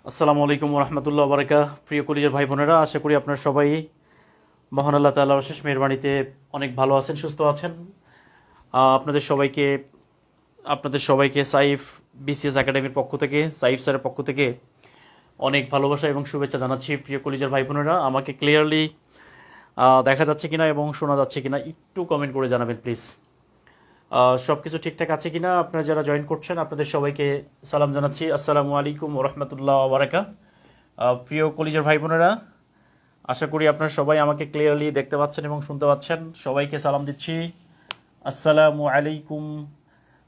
আসসালামু আলাইকুম রহমতুল্লাহ বারাকা। প্রিয় কলিজার ভাই বোনেরা, আশা করি আপনারা সবাই মহান আল্লাহ তাআলার অশেষ মেহেরবানিতে অনেক ভালো আছেন, সুস্থ আছেন। আপনাদের সবাইকে সাইফ বিসিএস একাডেমির পক্ষ থেকে, সাইফ স্যারের পক্ষ থেকে অনেক ভালোবাসা এবং শুভেচ্ছা জানাচ্ছি। প্রিয় কলিজার ভাই বোনেরা, আমাকে ক্লিয়ারলি দেখা যাচ্ছে কিনা এবং শোনা যাচ্ছে কিনা একটু কমেন্ট করে জানাবেন প্লিজ। সব কিছু ঠিকঠাক আছে কিনা? আপনারা যারা জয়েন করছেন আপনাদের সবাইকে সালাম জানাচ্ছি। আসসালামু আলাইকুম রহমতুল্লাহ বারাকা। প্রিয় কলিজার ভাই বোনেরা, আশা করি আপনারা সবাই আমাকে ক্লিয়ারলি দেখতে পাচ্ছেন এবং শুনতে পাচ্ছেন। সবাইকে সালাম দিচ্ছি। আসসালামু আলাইকুম,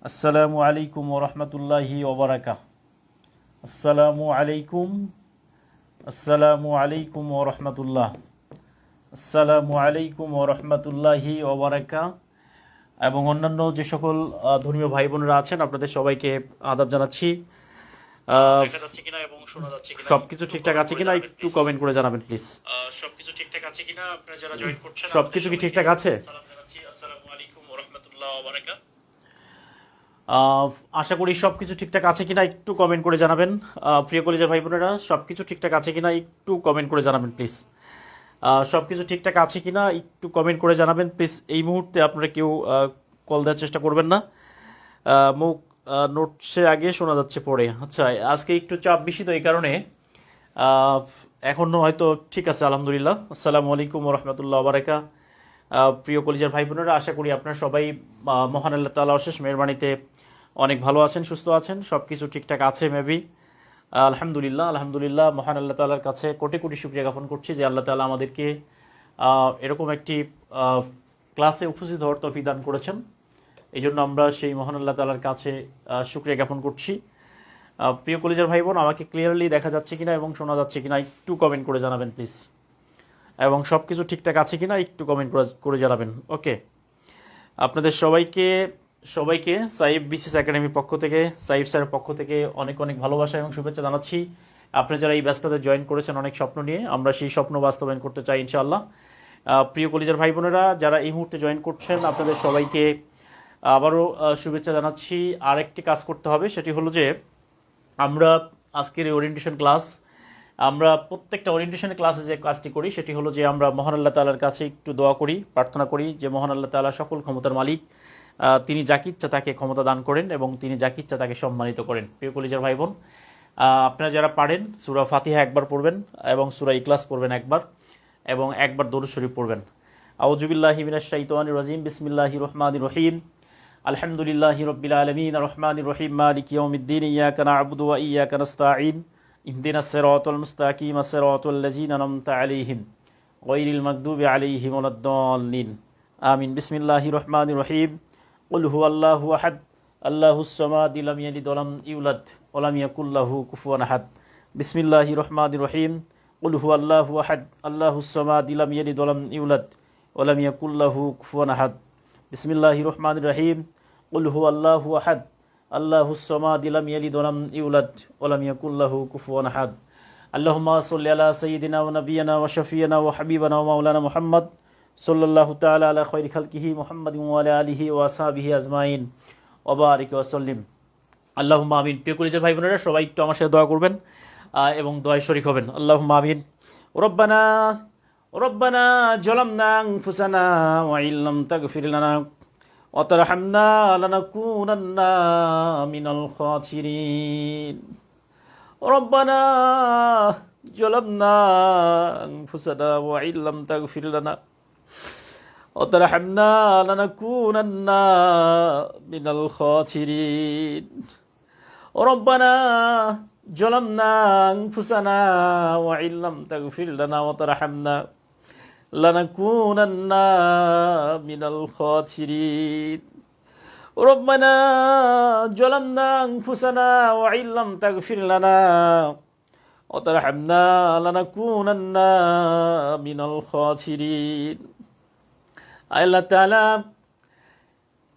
আসসালামু আলাইকুম রহমতুল্লাহি ওবারাকা। আসসালামু আলাইকুম, আসসালামু আলাইকুম রহমতুল্লাহ, আসসালামু আলাইকুম রহমতুল্লাহি ওবারাকা। এবং অন্যান্য যে সকল ধর্মীয় ভাই বোনেরা আছেন আপনাদের সবাইকে আদাব জানাচ্ছি। সবকিছু ঠিকঠাক আছে কিনা একটু কমেন্ট করে জানাবেন প্লিজ। সবকিছু ঠিকঠাক আছে কিনা? আপনারা যারা জয়েন করছেন সবকিছু কি ঠিকঠাক আছে? আসসালামু আলাইকুম ওয়া রাহমাতুল্লাহি ওয়া বারাকাতুহু। আশা করি সবকিছু ঠিকঠাক আছে কিনা একটু কমেন্ট করে জানাবেন। প্রিয় কলিজার ভাই বোনেরা, সবকিছু ঠিকঠাক আছে কিনা একটু কমেন্ট করে জানাবেন প্লিজ। সব কিছু ঠিকঠাক আছে কি না একটু কমেন্ট করে জানাবেন প্লিজ। এই মুহূর্তে আপনারা কেউ কল দেওয়ার চেষ্টা করবেন না। মুখ নোটসে আগে শোনা যাচ্ছে পরে। আচ্ছা, আজকে একটু চাপ বেশি, তো এই কারণে এখনও হয়তো ঠিক আছে। আলহামদুলিল্লাহ। আসসালামু আলাইকুম রহমতুল্লাহ বারাকা। প্রিয় কলিজার ভাই বোনেরা, আশা করি আপনারা সবাই মহান আল্লাহ তাআলা অশেষ মেহেরবানিতে অনেক ভালো আছেন, সুস্থ আছেন, সব কিছু ঠিকঠাক আছে মেবি। আলহামদুলিল্লাহ, আলহামদুলিল্লাহ। মহান আল্লাহ তাআলার কাছে কোটি কোটি শুকরিয়া জ্ঞাপন করছি যে আল্লাহ তাআলা আমাদেরকে এরকম একটি ক্লাসে উপস্থিত হওয়ার তৌফিক দান করেছেন। এই জন্য আমরা সেই মহান আল্লাহ তাআলার কাছে শুকরিয়া জ্ঞাপন করছি। প্রিয় কলিজার ভাই বোন, আমাকে ক্লিয়ারলি দেখা যাচ্ছে কিনা এবং শোনা যাচ্ছে কিনা একটু কমেন্ট করে জানাবেন প্লিজ। এবং সব কিছু ঠিকঠাক আছে কিনা একটু কমেন্ট করে জানাবেন। ওকে, আপনাদের সবাইকে সবাইকে সাইফ বিসিএস একাডেমির পক্ষ থেকে, সাইফ স্যারের পক্ষ থেকে অনেক অনেক ভালোবাসা এবং শুভেচ্ছা জানাচ্ছি। আপনি যারা এই ব্যস্ততায় জয়েন করেছেন অনেক স্বপ্ন নিয়ে, আমরা সেই স্বপ্ন বাস্তবায়ন করতে চাই ইনশাআল্লাহ। প্রিয় কলিজার ভাই বোনেরা, যারা এই মুহূর্তে জয়েন করছেন আপনাদের সবাইকে আবারও শুভেচ্ছা জানাচ্ছি। আরেকটি কাজ করতে হবে, সেটি হলো যে আমরা আজকের এই ওরিয়েন্টেশন ক্লাস, আমরা প্রত্যেকটা ওরিয়েন্টেশনের ক্লাসে যে কাজটি করি সেটি হলো যে আমরা মহান আল্লাহ তাআলার কাছে একটু দোয়া করি, প্রার্থনা করি যে মহান আল্লাহ তাআলা সকল ক্ষমতার মালিক, তিনি যাকে ইচ্ছা তাকে ক্ষমতা দান করেন এবং তিনি যাকে ইচ্ছা তাকে সম্মানিত করেন। প্রিয় কলিজার ভাই বোন, আপনারা যারা পারেন সূরা ফাতিহা একবার পড়বেন এবং সূরা ইখলাস পড়বেন একবার, এবং একবার দরুদ শরীফ পড়বেন। আউযু বিল্লাহি মিনাশ শাইতানির রাজিম। বিসমিল্লাহির রহমানির রহিম। আলহামদুলিল্লাহি রাব্বিল আলামিন আর রহমানির রহিম মালিকি ইয়াউমিদ্দিন ইয়্যাকা না'বুদু ওয়া ইয়্যাকা নাস্তাঈন ইহদিনাস সিরাতাল মুস্তাকিম সিরাতাল লাযিনা আন'আমতা আলাইহিম গায়রিল মাগদুবি আলাইহিম ওয়ালাদ-দাল্লিন। আমিন। বিসমিল্লাহির রহমানির রহিম। কুল হুয়াল্লাহু আহাদ আল্লাহুস সামাদ লাম ইয়ালিদ ওয়া লাম ইউলাদ ওয়া লাম ইয়াকুল লাহু কুফুয়ান আহাদ। বিসমিল্লাহির রহমানির রহিম। কুল হুয়াল্লাহু আহাদ আল্লাহুস সামাদ লাম ইয়ালিদ ওয়া লাম ইউলাদ ওয়া লাম ইয়াকুল লাহু কুফুয়ান আহাদ। বিসমিল্লাহির রহমানির রহিম। কুল হুয়াল্লাহু আহাদ আল্লাহুস সামাদ লাম ইয়ালিদ ওয়া লাম ইউলাদ ওয়া লাম ইয়াকুল লাহু কুফুয়ান আহাদ। আল্লাহুম্মা সাল্লি আলা সাইয়্যিদিনা ওয়া নাবিয়িনা ওয়া শাফিয়িনা ওয়া হাবিবানা ওয়া মাওলানা মুহাম্মদ সাল্লাল্লাহু তাআলা আলা খায়রি খালকিহি মুহাম্মাদিন ওয়া আলা আলিহি ওয়া আসহাবিহি আজমাইন ওয়া বারিক ওয়া সাল্লিম। আল্লাহুম্মা আমিন। প্রিয় কলিজার ভাই বোনেরা, সবাই একটু আমার সাথে দোয়া করবেন এবং দোয়ায় শরীক হবেন। আল্লাহুম্মা আমিন। রব্বানা রব্বানা যালামনা আনফুসানা ওয়া ইল্লাম তাগফির লানা ওয়া তারহামনা লানাকুনান্না মিনাল খাসিরিন। রব্বানা যালামনা আনফুসানা ওয়া ইল্লাম তাগফির লানা ওয়া তারহামনা লানাকুনান্না মিনাল খাসিরিন। রব্বানা যালামনা আনফুসানা ওয়া ইল্লাম তাগফির লানা ওয়া তারহামনা লানাকুনান্না মিনাল খাসিরিন। রব্বানা যালামনা আনফুসানা ওয়া ইল্লাম তাগফির লানা ওয়া তারহামনা লানাকুনান্না মিনাল খাসিরিন। আল্লাহ তাআলা,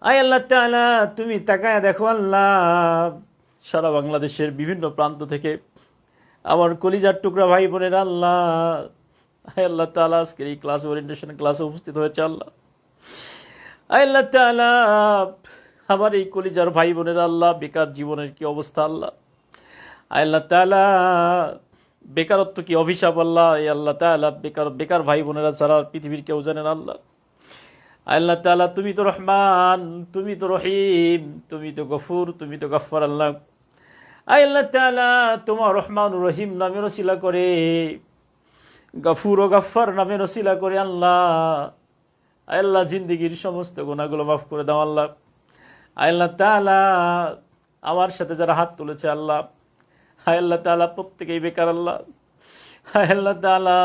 আল্লাহ তাআলা, তুমি তাকায় দেখো আল্লাহ, সারা বাংলাদেশের বিভিন্ন প্রান্ত থেকে আমার কলিজার টুকরা ভাই বোনেরা আল্লাহ, আল্লাহ তাআলা আজকের এই ক্লাস ওরিয়েন্টেশন ক্লাসে উপস্থিত হয়েছে আল্লাহ। আল্লাহ তাআলা, আমার এই কলিজার ভাই বোনেরা আল্লাহ, বেকার জীবনের কি অবস্থা আল্লাহ, আল্লাহ তাআলা বেকারত্ব কি অভিশাপ আল্লাহ, এই আল্লাহ তাআলা বেকার বেকার ভাই বোনেরা ছাড়া পৃথিবীর কেউ জানেন আল্লাহ। আল্লাহ তাআলা তুমি তো রহমান, তুমি তো রহিম, তুমি তো গফুর, তুমি তো গফফার আল্লাহ। আল্লাহ তাআলা তোমার রহমান ও রহিম নামের ওসিলা করে, গফুর ও গফফার নামের ওসিলা করে আল্লাহ, আল্লাহ জিন্দেগির সমস্ত গুনাহগুলো মাফ করে দাও আল্লাহ। আল্লাহ তাআলা আমার সাথে যারা হাত তুলেছে আল্লাহ, আল্লাহ তাআলা প্রত্যেকেই বেকার আল্লাহ। আল্লাহ তাআলা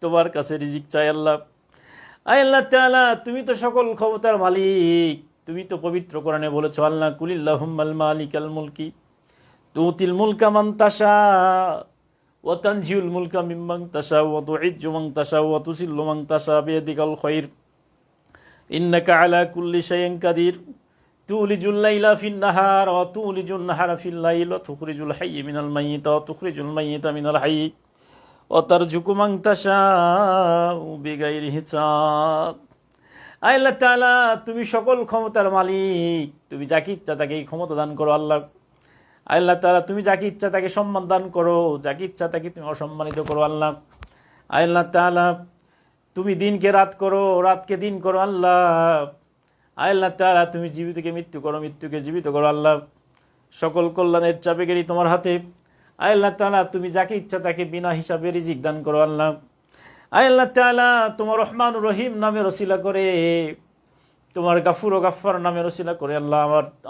তোমার কাছে রিজিক চাই আল্লাহ। আল্লাহ তাআলা তুমি তো সকল ক্ষমতার মালিক, তুমি তো পবিত্র কোরআনে বলেছো আল্লাহ, কুলিল্লাহুম্মাল মালিকাল মুলকি তুতিল মুলকা মান তাশা ওয়া তানজিউল মুলকা মিম্মান তাশা ওয়া তুইজ্জু মান তাশা ওয়া তুযিল্লু মান তাশা বিয়াদিকাল খায়র ইন্নাকা আলা কুল্লি শাইইন কাদির তুলিজুল লাইলা ফিন নাহার ওয়া তুলিজুন নাহারা ফিল লাইল ওয়া তুখরিজুল হাইয়্য মিনাল মাইয়িত ওয়া তুখরিজুল মাইয়িতা মিনাল হাইয়্য ওয়া তারযুকু মান তাশাউ বিগাইরি হিসাব। আল্লাহ তাআলা তুমি সকল ক্ষমতার মালিক, তুমি যাকে ইচ্ছা তাকে এই ক্ষমতা দান করো আল্লাহ। আল্লাহ তাআলা তুমি যাকে ইচ্ছা তাকে সম্মান দান করো, যাকে ইচ্ছা তাকে তুমি অসম্মানিত করো আল্লাহ। আল্লাহ তাআলা তুমি দিনকে রাত করো, রাতকে দিন করো আল্লাহ। আল্লাহ তাআলা তুমি জীবিতকে মৃত্যু করো, মৃত্যুকে জীবিত করো আল্লাহ। সকল কল্যাণের চাবিকাঠি তোমার হাতে। আল্লাহ তাআলা তুমি যাকে ইচ্ছা তাকে বিনা হিসাবে রিজিক দান করো আল্লাহ। আল্লাহ তাআলা তোমার রহমানুর রহিম নামের ওসিলা করে, তোমার গাফুর ও গাফফার নামের ওসিলা করে আল্লাহ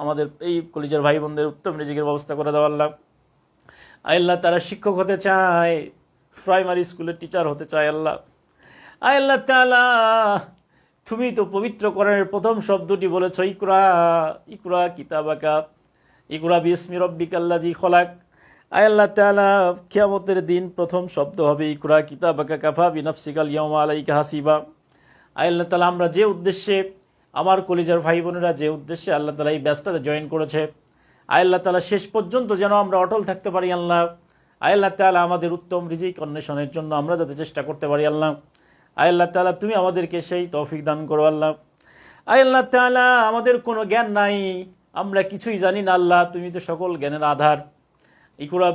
আমাদের এই কলিজার ভাই বোনদের উত্তম রিজিকের ব্যবস্থা করে দাও আল্লাহ। আল্লাহ তারা শিক্ষক হতে চায়, প্রাইমারি স্কুলের টিচার হতে চায় আল্লাহ। আল্লাহ তাআলা তুমি তো পবিত্র কোরআনের প্রথম শব্দটি বলেছো ইকরা, ইকরা কিতাবাকা, ইকরা বিসমি রব্বিকাল্লাযী খলাক। আল্লাহ তাআলা কিয়ামতের দিন প্রথম শব্দ হবে ইকরা কিতাবাকা কাফা বিনাফসিকাল ইয়াওমা আলাইকা হাসিবা। আল্লাহ তাআলা আমরা যে উদ্দেশ্যে, আমার কলিজার ভাই বোনেরা যে উদ্দেশ্যে আল্লাহ তাআলা এই ব্যাচটাতে জয়েন করেছে, আল্লাহ তাআলা শেষ পর্যন্ত যেন আমরা অটল থাকতে পারি আল্লাহ। আল্লাহ তাআলা আমাদের উত্তম রিজিক অন্বেষণের জন্য আমরা যাতে চেষ্টা করতে পারি আল্লাহ। আল্লাহ তাআলা তুমি আমাদেরকে সেই তৌফিক দান করো আল্লাহ। আল্লাহ তাআলা আমাদের কোনো জ্ঞান নাই, আমরা কিছুই জানি না আল্লাহ, তুমি তো সকল জ্ঞানের আধার। ইকরা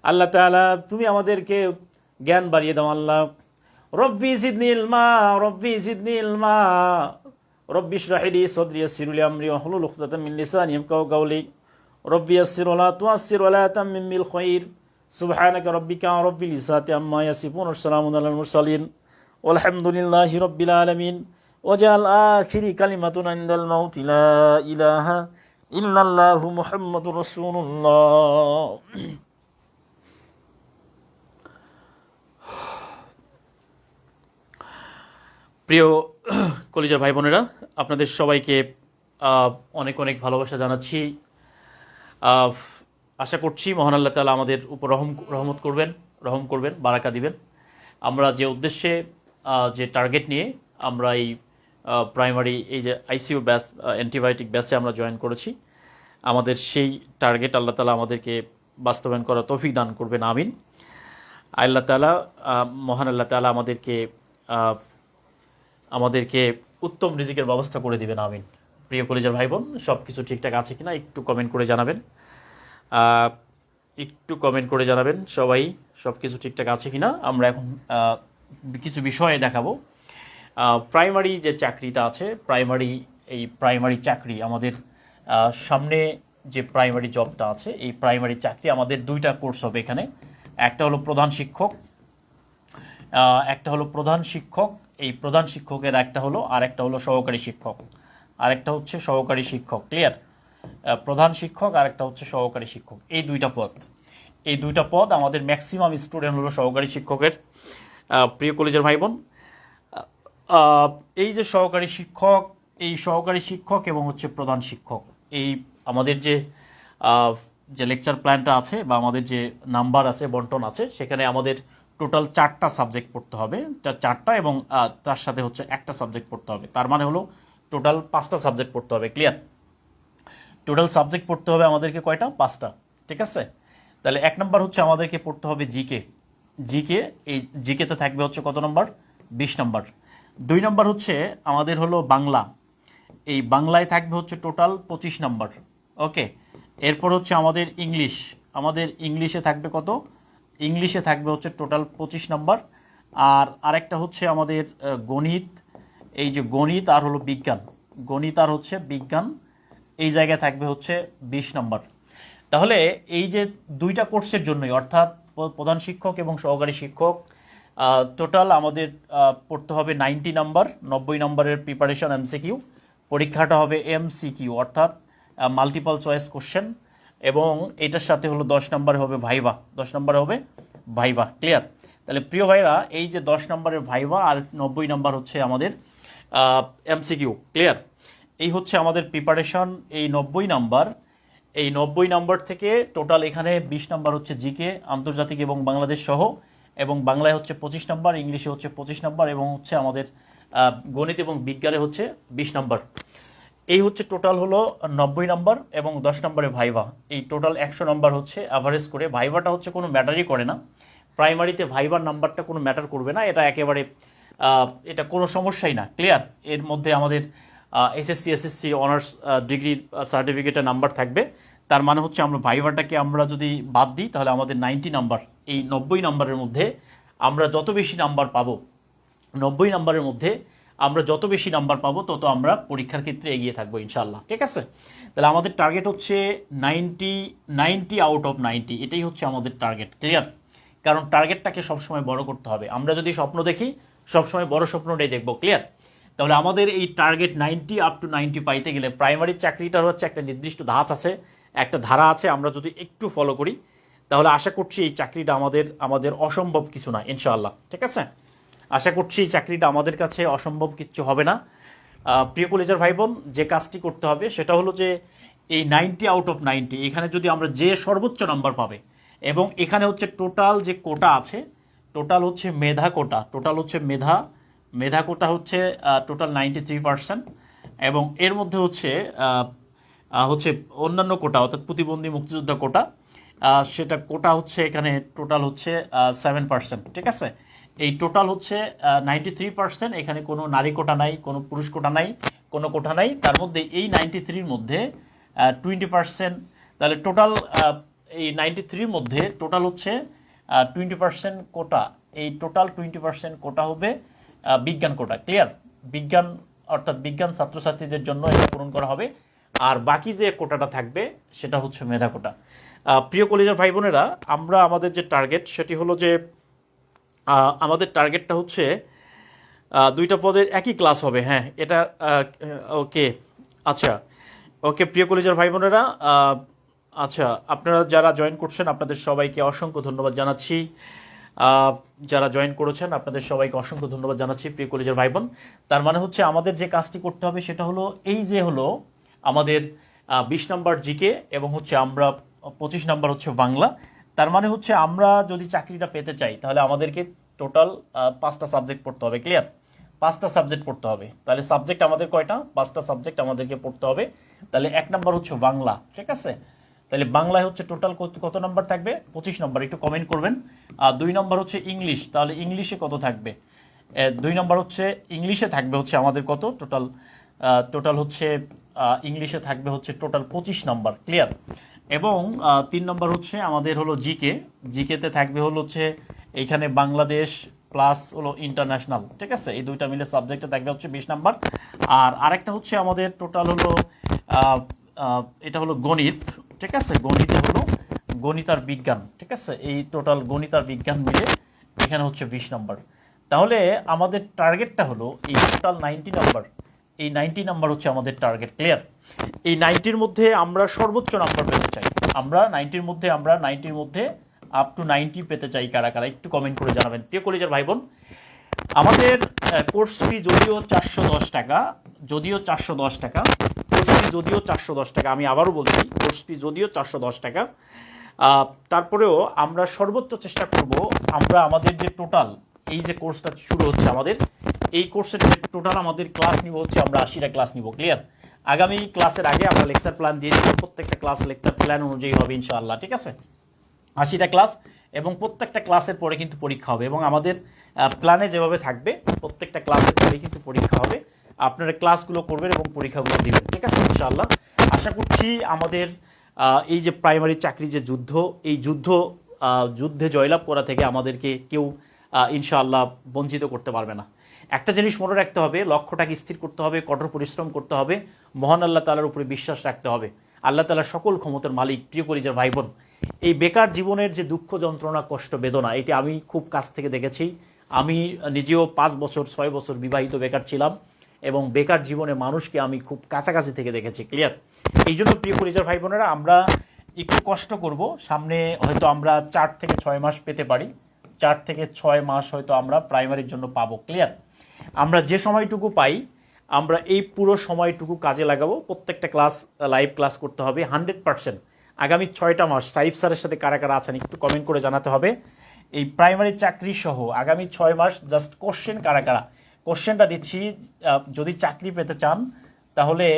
আল্লাহ তাআলা তুমি আমাদেরকে জ্ঞান বাড়িয়ে দাও আল্লাহ। রব্বি জিদনি ইলমা, রব্বি জিদনি ইলমা, রব্বি ইশরাহ লি সাদরি ইয়াসসির লি আমরি ওয়াহলুল উকদাতাম মিন লিসানি ইয়াফকাহু কাওলি। রব্বি ইয়াসসির ওয়া লা তুআসসির ওয়া লা তাম্মিম বিল খায়র। সুবহানাকা রাব্বিকা রাব্বিল ইজ্জাতি আম্মা ইয়াসিফুন ওয়া সালামুন আলাল মুরসালিন ওয়ালহামদুলিল্লাহি রাব্বিল আলামিন। ওয়াজআল আখিরি কালিমাতুনা ইনদাল মাউতি লা ইলাহা ইল্লাল্লাহু মুহাম্মাদুর রাসূলুল্লাহ। প্রিয় কলিজার ভাই বোনেরা, আপনাদের সবাইকে অনেক অনেক ভালোবাসা জানাচ্ছি। আশা করছি মহান আল্লাহ তাআলা আমাদের উপর রহমত করবেন, রহম করবেন, বারাকা দিবেন। আমরা যে উদ্দেশ্যে, যে টার্গেট নিয়ে আমরা এই প্রাইমারি এই যে আইসিইউ ব্যাচ, অ্যান্টিবায়োটিক ব্যাচে আমরা জয়েন করেছি, আমাদের সেই টার্গেট আল্লাহ তাআলা আমাদেরকে বাস্তবায়ন করার তৌফিক দান করবেন, আমিন। আল্লাহ তাআলা, মহান আল্লাহ তাআলা আমাদেরকে উত্তম রিজিকের ব্যবস্থা করে দিবেন, আমিন। প্রিয় কলিজার ভাই বোন, সব কিছু ঠিকঠাক আছে কিনা একটু কমেন্ট করে জানাবেন, একটু কমেন্ট করে জানাবেন সবাই, সব কিছু ঠিকঠাক আছে কিনা। আমরা এখন কিছু বিষয়ে দেখাবো। প্রাইমারি যে চাকরিটা আছে, প্রাইমারি চাকরি আমাদের সামনে যে প্রাইমারি জবটা আছে, এই প্রাইমারি চাকরি আমাদের দুইটা কোর্স হবে এখানে। একটা হলো প্রধান শিক্ষক, এই প্রধান শিক্ষকের একটা হলো, আর একটা হলো সহকারী শিক্ষক, আর একটা হচ্ছে সহকারী শিক্ষক। ক্লিয়ার? প্রধান শিক্ষক আর একটা হচ্ছে সহকারী শিক্ষক, এই দুইটা পদ আমাদের ম্যাক্সিমাম স্টুডেন্ট হলো সহকারী শিক্ষকের। প্রিয় কলেজের ভাই বোন, এই যে সহকারী শিক্ষক এবং হচ্ছে প্রধান শিক্ষক, এই আমাদের যে লেকচার প্ল্যানটা আছে বা আমাদের যে নাম্বার আছে, বন্টন আছে, সেখানে আমাদের টোটাল 4টা সাবজেক্ট পড়তে হবে, 4টা, এবং তার সাথে হচ্ছে একটা সাবজেক্ট পড়তে হবে। তার মানে হলো টোটাল 5টা সাবজেক্ট পড়তে হবে। ক্লিয়ার? টোটাল সাবজেক্ট পড়তে হবে আমাদেরকে কয়টা? 5টা। ঠিক আছে? তাহলে 1 নম্বর হচ্ছে আমাদেরকে পড়তে হবে জিকে। এই জিকেতে থাকবে হচ্ছে কত নম্বর? 20 নম্বর। 2 নম্বর হচ্ছে আমাদের হলো বাংলা, এই বাংলায় থাকবে হচ্ছে টোটাল 25 নম্বর। ওকে, এরপর হচ্ছে আমাদের ইংলিশ, আমাদের ইংলিশে থাকবে কত? ইংলিশে থাকবে হচ্ছে টোটাল 25 নাম্বার। আর আরেকটা হচ্ছে আমাদের গণিত, এই যে গণিত আর হলো বিজ্ঞান, গণিত আর হচ্ছে বিজ্ঞান, এই জায়গায় থাকবে হচ্ছে 20 নাম্বার। তাহলে এই যে দুইটা কোর্সের জন্যই, অর্থাৎ প্রধান শিক্ষক এবং সহকারী শিক্ষক, টোটাল আমাদের পড়তে হবে 90 নাম্বার, 90 নম্বরের প্রিপারেশন এমসিকিউ। পরীক্ষাটা হবে এমসিকিউ অর্থাৎ মাল্টিপল চয়েস কোশ্চেন, এবং এটার সাথে হলো 10 নম্বরে হবে ভাইভা, 10 নম্বরে হবে ভাইভা। ক্লিয়ার? তাহলে প্রিয় ভাইরা, এই যে 10 নম্বরের ভাইভা আর 90 নাম্বার হচ্ছে আমাদের এমসিকিউ। ক্লিয়ার? এই হচ্ছে আমাদের প্রিপারেশন। এই 90 নাম্বার, এই 90 নাম্বার থেকে টোটাল এখানে 20 নাম্বার হচ্ছে জিকে, আন্তর্জাতিক এবং বাংলাদেশ সহ, এবং বাংলায় হচ্ছে 25 নাম্বার, ইংলিশে হচ্ছে 25 নাম্বার, এবং হচ্ছে আমাদের গণিত এবং বিজ্ঞানে হচ্ছে 20 নাম্বার। এই হচ্ছে টোটাল হলো 90 নাম্বার, এবং 10 নম্বরে ভাইভা। এই টোটাল 100 নাম্বার হচ্ছে অ্যাভারেজ করে। ভাইভাটা হচ্ছে কোনো ম্যাটারই করে না, প্রাইমারিতে ভাইবার নাম্বারটা কোনো ম্যাটার করবে না, এটা একেবারে এটা কোনো সমস্যাই না। ক্লিয়ার? এর মধ্যে আমাদের এসএসসি, এসএসসি অনার্স ডিগ্রি সার্টিফিকেটের নাম্বার থাকবে। তার মানে হচ্ছে আমরা ভাইভাটাকে আমরা যদি বাদ দিই, তাহলে আমাদের 90 নাম্বার, এই 90 নাম্বারের মধ্যে আমরা যত বেশি নাম্বার পাবো, 90 নাম্বারের মধ্যে আমরা যত বেশি নাম্বার পাবো, তত আমরা পরীক্ষার ক্ষেত্রে এগিয়ে থাকবো ইনশাল্লাহ। ঠিক আছে? তাহলে আমাদের টার্গেট হচ্ছে 90 আউট অফ 90, এটাই হচ্ছে আমাদের টার্গেট। ক্লিয়ার? কারণ টার্গেটটাকে সবসময় বড় করতে হবে। আমরা যদি স্বপ্ন দেখি, সবসময় বড় স্বপ্নটাই দেখবো। ক্লিয়ার? তাহলে আমাদের এই টার্গেট 90 আপ টু 90 পাইতে গেলে প্রাইমারি চাকরিটার হচ্ছে একটা নির্দিষ্ট ধাঁচ আছে, একটা ধারা আছে। আমরা যদি একটু ফলো করি, তাহলে আশা করছি এই চাকরিটা আমাদের অসম্ভব কিছু না ইনশাআল্লাহ। ঠিক আছে? আশা করছি এই চাকরিটা আমাদের কাছে অসম্ভব কিচ্ছু হবে না। প্রিয় কলেজের ভাই বোন, যে কাজটি করতে হবে সেটা হলো যে এই 90 আউট অফ 90, এখানে যদি আমরা যে সর্বোচ্চ নাম্বার পাবে, এবং এখানে হচ্ছে টোটাল যে কোটা আছে, টোটাল হচ্ছে মেধা কোটা, টোটাল হচ্ছে মেধা কোটা হচ্ছে টোটাল 93%, এবং এর মধ্যে হচ্ছে অন্যান্য কোটা, অর্থাৎ প্রতিবন্ধী মুক্তিযোদ্ধা কোটা, সেটা কোটা হচ্ছে এখানে টোটাল হচ্ছে 7%। ঠিক আছে? এই টোটাল হচ্ছে 93%। এখানে কোনো নারী কোটা নাই, কোনো পুরুষ কোটা নাই, কোনো কোটা নাই। তার মধ্যে এই 93-র মধ্যে 20%, তাহলে টোটাল এই 93-র মধ্যে টোটাল হচ্ছে 20% কোটা। এই টোটাল 20% কোটা হবে বিজ্ঞান কোটা। ক্লিয়ার? বিজ্ঞান অর্থাৎ বিজ্ঞান ছাত্রছাত্রীদের জন্য এটা পূরণ করা হবে। আর বাকি যে কোটাটা থাকবে সেটা হচ্ছে মেধা কোটা। প্রিয় কলেজের ভাই বোনেরা, আমরা আমাদের যে টার্গেট সেটি হলো যে আমাদের টার্গেটটা হচ্ছে দুইটা পদের একই ক্লাস হবে। হ্যাঁ, এটা ওকে। আচ্ছা, ওকে প্রিয় কলেজের ভাই বোনেরা, আচ্ছা, আপনারা যারা জয়েন করছেন আপনাদের সবাইকে অসংখ্য ধন্যবাদ জানাচ্ছি। যারা জয়েন করেছেন আপনাদের সবাইকে অসংখ্য ধন্যবাদ জানাচ্ছি প্রিয় কলেজের ভাই বোন। তার মানে হচ্ছে আমাদের যে কাজটি করতে হবে সেটা হলো এই যে হলো আমাদের 20 নাম্বার জিকে, এবং হচ্ছে আমরা 25 নাম্বার হচ্ছে বাংলা। তার মানে হচ্ছে আমরা যদি চাকরিটা পেতে চাই, তাহলে আমাদেরকে টোটাল 5টা সাবজেক্ট পড়তে হবে। ক্লিয়ার? 5টা সাবজেক্ট পড়তে হবে। তাহলে সাবজেক্ট আমাদের কয়টা? 5টা সাবজেক্ট আমাদেরকে পড়তে হবে। তাহলে 1 নাম্বার হচ্ছে বাংলা। ঠিক আছে? তাহলে বাংলায় হচ্ছে টোটাল কত নাম্বার থাকবে? 25 নাম্বার। একটু কমেন্ট করবেন। 2 নাম্বার হচ্ছে ইংলিশ, তাহলে ইংলিশে কত থাকবে? 2 নাম্বার হচ্ছে ইংলিশে থাকবে হচ্ছে আমাদের কত? টোটাল হচ্ছে ইংলিশে থাকবে হচ্ছে টোটাল 25 নাম্বার। ক্লিয়ার? এবং 3 নম্বর হচ্ছে আমাদের হলো জিকেতে থাকবে হলো হচ্ছে এইখানে বাংলাদেশ প্লাস হলো ইন্টারন্যাশনাল। ঠিক আছে? এই দুইটা মিলে সাবজেক্টে থাকবে হচ্ছে 20 নাম্বার। আর আরেকটা হচ্ছে আমাদের টোটাল হলো এটা হলো গণিত। ঠিক আছে? গণিতে হলো গণিত আর বিজ্ঞান। ঠিক আছে? এই টোটাল গণিত আর বিজ্ঞান মিলে এখানে হচ্ছে 20 নাম্বার। তাহলে আমাদের টার্গেটটা হলো এই টোটাল 90 নাম্বার। এই 90 নাম্বার হচ্ছে আমাদের টার্গেট। ক্লিয়ার? এই 90-র মধ্যে আমরা সর্বোচ্চ নাম্বার পেতে চাই। আমরা 90-র মধ্যে আপ টু 90 পেতে চাই। কারা কারা একটু কমেন্ট করে জানাবেন প্রিয় কলেজের ভাই বোন। আমাদের কোর্স ফি যদিও 410 টাকা, আমি আবারও বলছি, কোর্স ফি যদিও 410 টাকা, তারপরেও আমরা সর্বোচ্চ চেষ্টা করব। আমরা আমাদের যে টোটাল এই যে কোর্সটা শুরু হচ্ছে আমাদের, এই কোর্সের টোটাল আমাদের ক্লাস নিব হচ্ছে আমরা 80টা ক্লাস নিব। ক্লিয়ার? আগামী ক্লাসের আগে আমরা লেকচার প্ল্যান দিয়ে দিব। প্রত্যেকটা ক্লাস লেকচার প্ল্যান অনুযায়ী হবে ইনশাআল্লাহ। ঠিক আছে? 80টা ক্লাস, এবং প্রত্যেকটা ক্লাসের পরে কিন্তু পরীক্ষা হবে, এবং আমাদের প্ল্যানে যেভাবে থাকবে প্রত্যেকটা ক্লাসের পরে কিন্তু পরীক্ষা হবে। আপনারা ক্লাসগুলো করবেন এবং পরীক্ষাগুলো দিবেন। ঠিক আছে? ইনশাআল্লাহ আশা করছি আমাদের এই যে প্রাইমারি চাকরি যে যুদ্ধ, এই যুদ্ধে জয়লাভ করা থেকে আমাদেরকে কেউ ইনশাআল্লাহ বঞ্চিত করতে পারবে না। একটা জিনিস মনে রাখতে হবে, লক্ষ্যটাকে স্থির করতে হবে, কঠোর পরিশ্রম করতে হবে, মহান আল্লাহ তাআলার উপরে বিশ্বাস রাখতে হবে। আল্লাহ তাআলা সকল ক্ষমতার মালিক। প্রিয় কলিজার ভাই বোন, এই বেকার জীবনের যে দুঃখ যন্ত্রণা কষ্ট বেদনা, এটি আমি খুব কাছ থেকে দেখেছি। আমি নিজেও 5 বছর 6 বছর বিবাহিত বেকার ছিলাম এবং বেকার জীবনে মানুষকে আমি খুব কাছাকাছি থেকে দেখেছি। ক্লিয়ার? এই জন্য প্রিয় কলিজার ভাই বোনেরা, আমরা একটু কষ্ট করব। সামনে হয়তো আমরা 4 থেকে 6 মাস পেতে পারি, 4 থেকে 6 মাস হয়তো আমরা প্রাইমারির জন্য পাবো। ক্লিয়ার? আমরা যে সময়টুকু পাই আমরা এই পুরো সময়টুকু কাজে লাগাবো। প্রত্যেকটা ক্লাস লাইভ ক্লাস করতে হবে 100%। আগামী 6টা মাস সাইফ স্যারের সাথে কারা কারা আছেন একটু কমেন্ট করে জানাতে হবে। এই প্রাইমারি চাকরি সহ আগামী 6 মাস জাস্ট কোশ্চেন কারা কারা, কোশ্চেনটা দিচ্ছি। যদি চাকরি পেতে চান তাহলে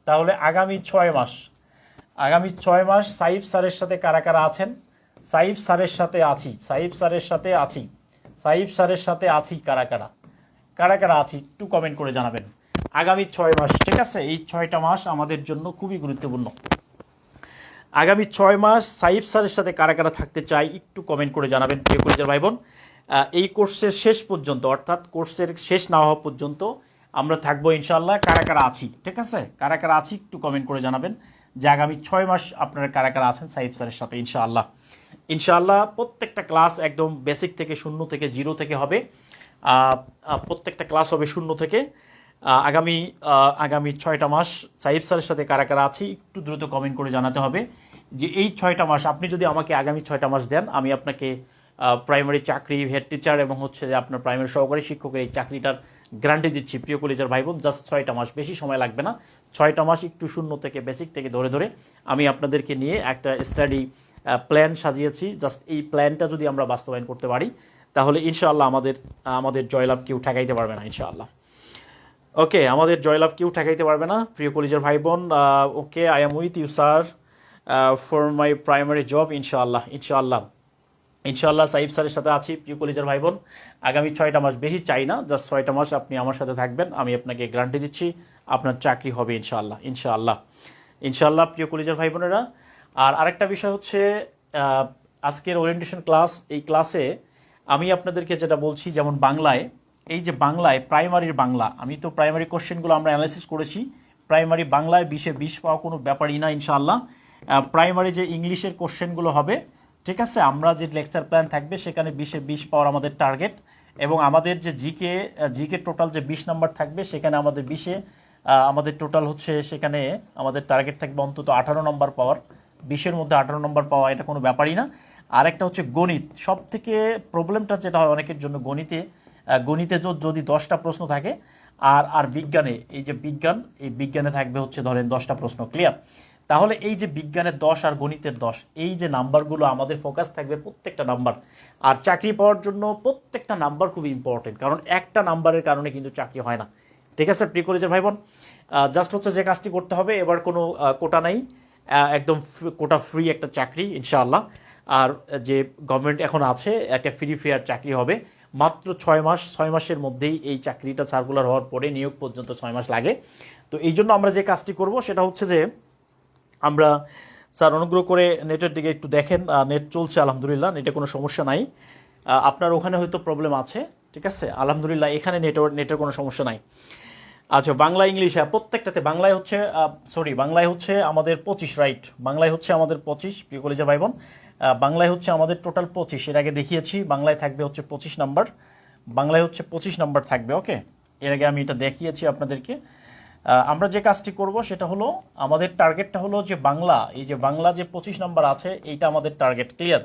তাহলে আগামী 6 মাস সাইফ স্যারের সাথে কারা কারা আছেন? সাইফ স্যারের সাথে আছি, সাইফ স্যারের সাথে আছি, সাইফ স্যারের সাথে আছি কারা কারা, কারা কারা আছি একটু কমেন্ট করে জানাবেন। আগামী 6 মাস, ঠিক আছে? এই 6টা মাস আমাদের জন্য খুবই গুরুত্বপূর্ণ। আগামী 6 মাস সাইফ স্যারের সাথে কারা কারা থাকতে চাই একটু কমেন্ট করে জানাবেন প্রিয় কলিজার ভাই বোন। এই কোর্সের শেষ পর্যন্ত, অর্থাৎ কোর্সের শেষ না হওয়া পর্যন্ত আমরা থাকবো ইনশাআল্লাহ। কারা কারা আছি, ঠিক আছে? কারা কারা আছি একটু কমেন্ট করে জানাবেন যে আগামী 6 মাস আপনারা কারা কারা আছেন সাইফ স্যারের সাথে ইনশাআল্লাহ। ইনশাআল্লাহ প্রত্যেকটা ক্লাস একদম বেসিক থেকে, শূন্য থেকে, জিরো থেকে হবে। প্রত্যেকটা ক্লাস হবে শূন্য থেকে। আগামী 6টা মাস সাইফ স্যারের সাথে কারা কারা আছি একটু দ্রুত কমেন্ট করে জানাতে হবে যে এই 6টা মাস আপনি যদি আমাকে আগামী 6টা মাস দেন, আমি আপনাকে প্রাইমারি চাকরি, হেড টিচার এবং হচ্ছে যে আপনার প্রাইমারি সহকারী শিক্ষকের এই চাকরিটার গ্যারান্টি দিচ্ছি প্রিয় কলিজার ভাই বোন। জাস্ট 6টা মাস, বেশি সময় লাগবে না। 6টা মাস একটু শূন্য থেকে, বেসিক থেকে ধরে ধরে আমি আপনাদেরকে নিয়ে একটা স্টাডি প্ল্যান সাজিয়েছি। জাস্ট এই প্ল্যানটা যদি আমরা বাস্তবায়ন করতে পারি তাহলে ইনশাআল্লাহ আমাদের জয়লাভ কেউ ঠেকাইতে পারবে না ইনশাআল্লাহ। ওকে, আমাদের জয়লাভ কেউ ঠেকাইতে পারবে না প্রিয় কলিজার ভাই বোন। Okay, I am with you sir for my primary job ইনশাআল্লাহ। ইনশাআল্লাহ সাইফ স্যারের সাথে আছি প্রিয় কলিজার ভাই বোন। আগামী 6টা মাস, বেশি চাই না, জাস্ট 6টা মাস আপনি আমার সাথে থাকবেন, আমি আপনাকে গ্যারান্টি দিচ্ছি আপনার চাকরি হবে ইনশাআল্লাহ। ইনশাআল্লাহ প্রিয় কলিজার ভাই বোনেরা। আর আরেকটা বিষয় হচ্ছে আজকের ওরিয়েন্টেশন ক্লাস, এই ক্লাসে আমি আপনাদেরকে যেটা বলছি, যেমন বাংলায়, এই যে বাংলায় প্রাইমারির বাংলা, আমি তো প্রাইমারি কোশ্চেনগুলো আমরা অ্যানালাইসিস করেছি। প্রাইমারি বাংলায় 20-এ 20 পাওয়া কোনো ব্যাপারই না ইনশাআল্লাহ। প্রাইমারি যে ইংলিশের কোশ্চেনগুলো হবে, ঠিক আছে, আমরা যে লেকচার প্ল্যান থাকবে সেখানে 20-এ 20 পাওয়ার আমাদের টার্গেট। এবং আমাদের যে জিকে টোটাল যে 20 নাম্বার থাকবে সেখানে আমাদের 20-এ আমাদের টোটাল হচ্ছে, সেখানে আমাদের টার্গেট থাকবে অন্তত 18 নম্বর পাওয়ার। 20-এর মধ্যে 18 নম্বর পাওয়া এটা কোনো ব্যাপারই না। আরেকটা হচ্ছে গণিত, সব থেকে প্রবলেমটা যেটা হয় অনেকের জন্য গণিতে যদি 10টা প্রশ্ন থাকে আর বিজ্ঞানে, এই যে এই বিজ্ঞানে থাকবে হচ্ছে ধরেন 10টা প্রশ্ন। ক্লিয়ার? তাহলে এই যে বিজ্ঞানের 10 আর গণিতের 10, এই যে নাম্বারগুলো আমাদের ফোকাস থাকবে প্রত্যেকটা নাম্বার। আর চাকরি পাওয়ার জন্য প্রত্যেকটা নাম্বার খুবই ইম্পর্টেন্ট, কারণ একটা নাম্বারের কারণে কিন্তু চাকরি হয় না। ঠিক আছে প্রিয় কলেজের ভাই বোন? জাস্ট হচ্ছে যে কাজটি করতে হবে, এবার কোনো কোটা নাই, একদম কোটা ফ্রি একটা চাকরি ইনশাআল্লাহ। আর যে গভর্নমেন্ট এখন আছে, একটা ফ্রি ফেয়ার চাকরি হবে মাত্র 6 মাস। 6 মাসের মধ্যেই এই চাকরিটা সার্কুলার হওয়ার পরে নিয়োগ পর্যন্ত 6 মাস লাগে। তো এই জন্য আমরা যে কাজটি করব সেটা হচ্ছে যে আমরা, স্যার অনুগ্রহ করে নেটের দিকে একটু দেখেন। নেট চলছে আলহামদুলিল্লাহ, নেটে কোনো সমস্যা নাই। আপনার ওখানে হয়তো প্রবলেম আছে, ঠিক আছে? আলহামদুলিল্লাহ এখানে নেটের কোনো সমস্যা নাই। আচ্ছা, বাংলা ইংলিশ, হ্যাঁ প্রত্যেকটাতে। বাংলায় হচ্ছে আমাদের 25, রাইট? বাংলায় হচ্ছে আমাদের 25 প্রিয় কলেজের ভাই বোন। বাংলায় হচ্ছে আমাদের টোটাল 25, এর আগে দেখিয়েছি। বাংলায় থাকবে হচ্ছে 25 নাম্বার, বাংলায় হচ্ছে 25 নাম্বার থাকবে। ওকে, এর আগে আমি এটা দেখিয়েছি আপনাদেরকে। আমরা যে কাজটি করব সেটা হলো, আমাদের টার্গেটটা হলো যে বাংলা, এই যে বাংলা যে 25 নাম্বার আছে এইটা আমাদের টার্গেট। ক্লিয়ার?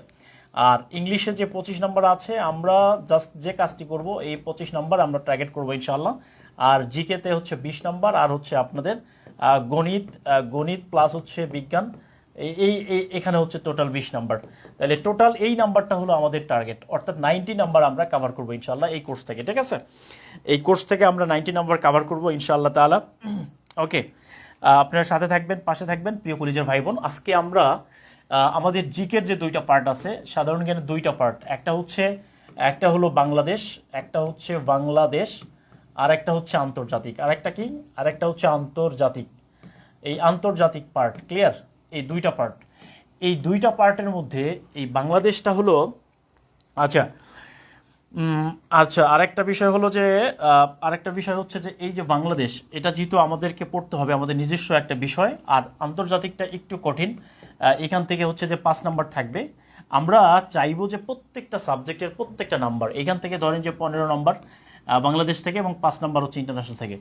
আর ইংলিশে যে 25 নাম্বার আছে, আমরা জাস্ট যে কাজটি করব এই 25 নাম্বার আমরা টার্গেট করবো ইনশাআল্লাহ। আর জিকেতে হচ্ছে 20 নাম্বার, আর হচ্ছে আপনাদের গণিত প্লাস হচ্ছে বিজ্ঞান, এখানে হচ্ছে টোটাল 20 নাম্বার। তাহলে টোটাল এই নাম্বারটা হলো আমাদের টার্গেট, অর্থাৎ 90 নাম্বার আমরা কভার করবো ইনশাআল্লাহ এই কোর্স থেকে। ঠিক আছে? এই কোর্স থেকে আমরা 90 নাম্বার কভার করবো ইনশাআল্লাহ তাআলা। ওকে, আপনারা সাথে থাকবেন, পাশে থাকবেন প্রিয় কলেজের ভাই বোন। আজকে আমরা আমাদের জিকের যে 2টা পার্ট আছে, সাধারণ জ্ঞানের 2টা পার্ট, একটা হলো বাংলাদেশ, আর একটা হচ্ছে আন্তর্জাতিক, আরেকটা হচ্ছে আন্তর্জাতিক। এই আন্তর্জাতিক পার্ট, ক্লিয়ার? এই দুইটা পার্ট, এই দুইটা পার্টের মধ্যে এই বাংলাদেশটা হলো, আচ্ছা আচ্ছা, আরেকটা বিষয় হলো যে আরেকটা বিষয় হচ্ছে যে এই যে বাংলাদেশ, এটা যেহেতু আমাদেরকে পড়তে হবে, আমাদের নিজস্ব একটা বিষয়, আর আন্তর্জাতিকটা একটু কঠিন। এখান থেকে হচ্ছে যে 5 নাম্বার থাকবে। আমরা চাইবো যে প্রত্যেকটা সাবজেক্টের প্রত্যেকটা নাম্বার, এখান থেকে ধরেন যে 15 নম্বর বাংলাদেশ থেকে এবং 5 নাম্বার হচ্ছে ইন্টারন্যাশনাল থেকে।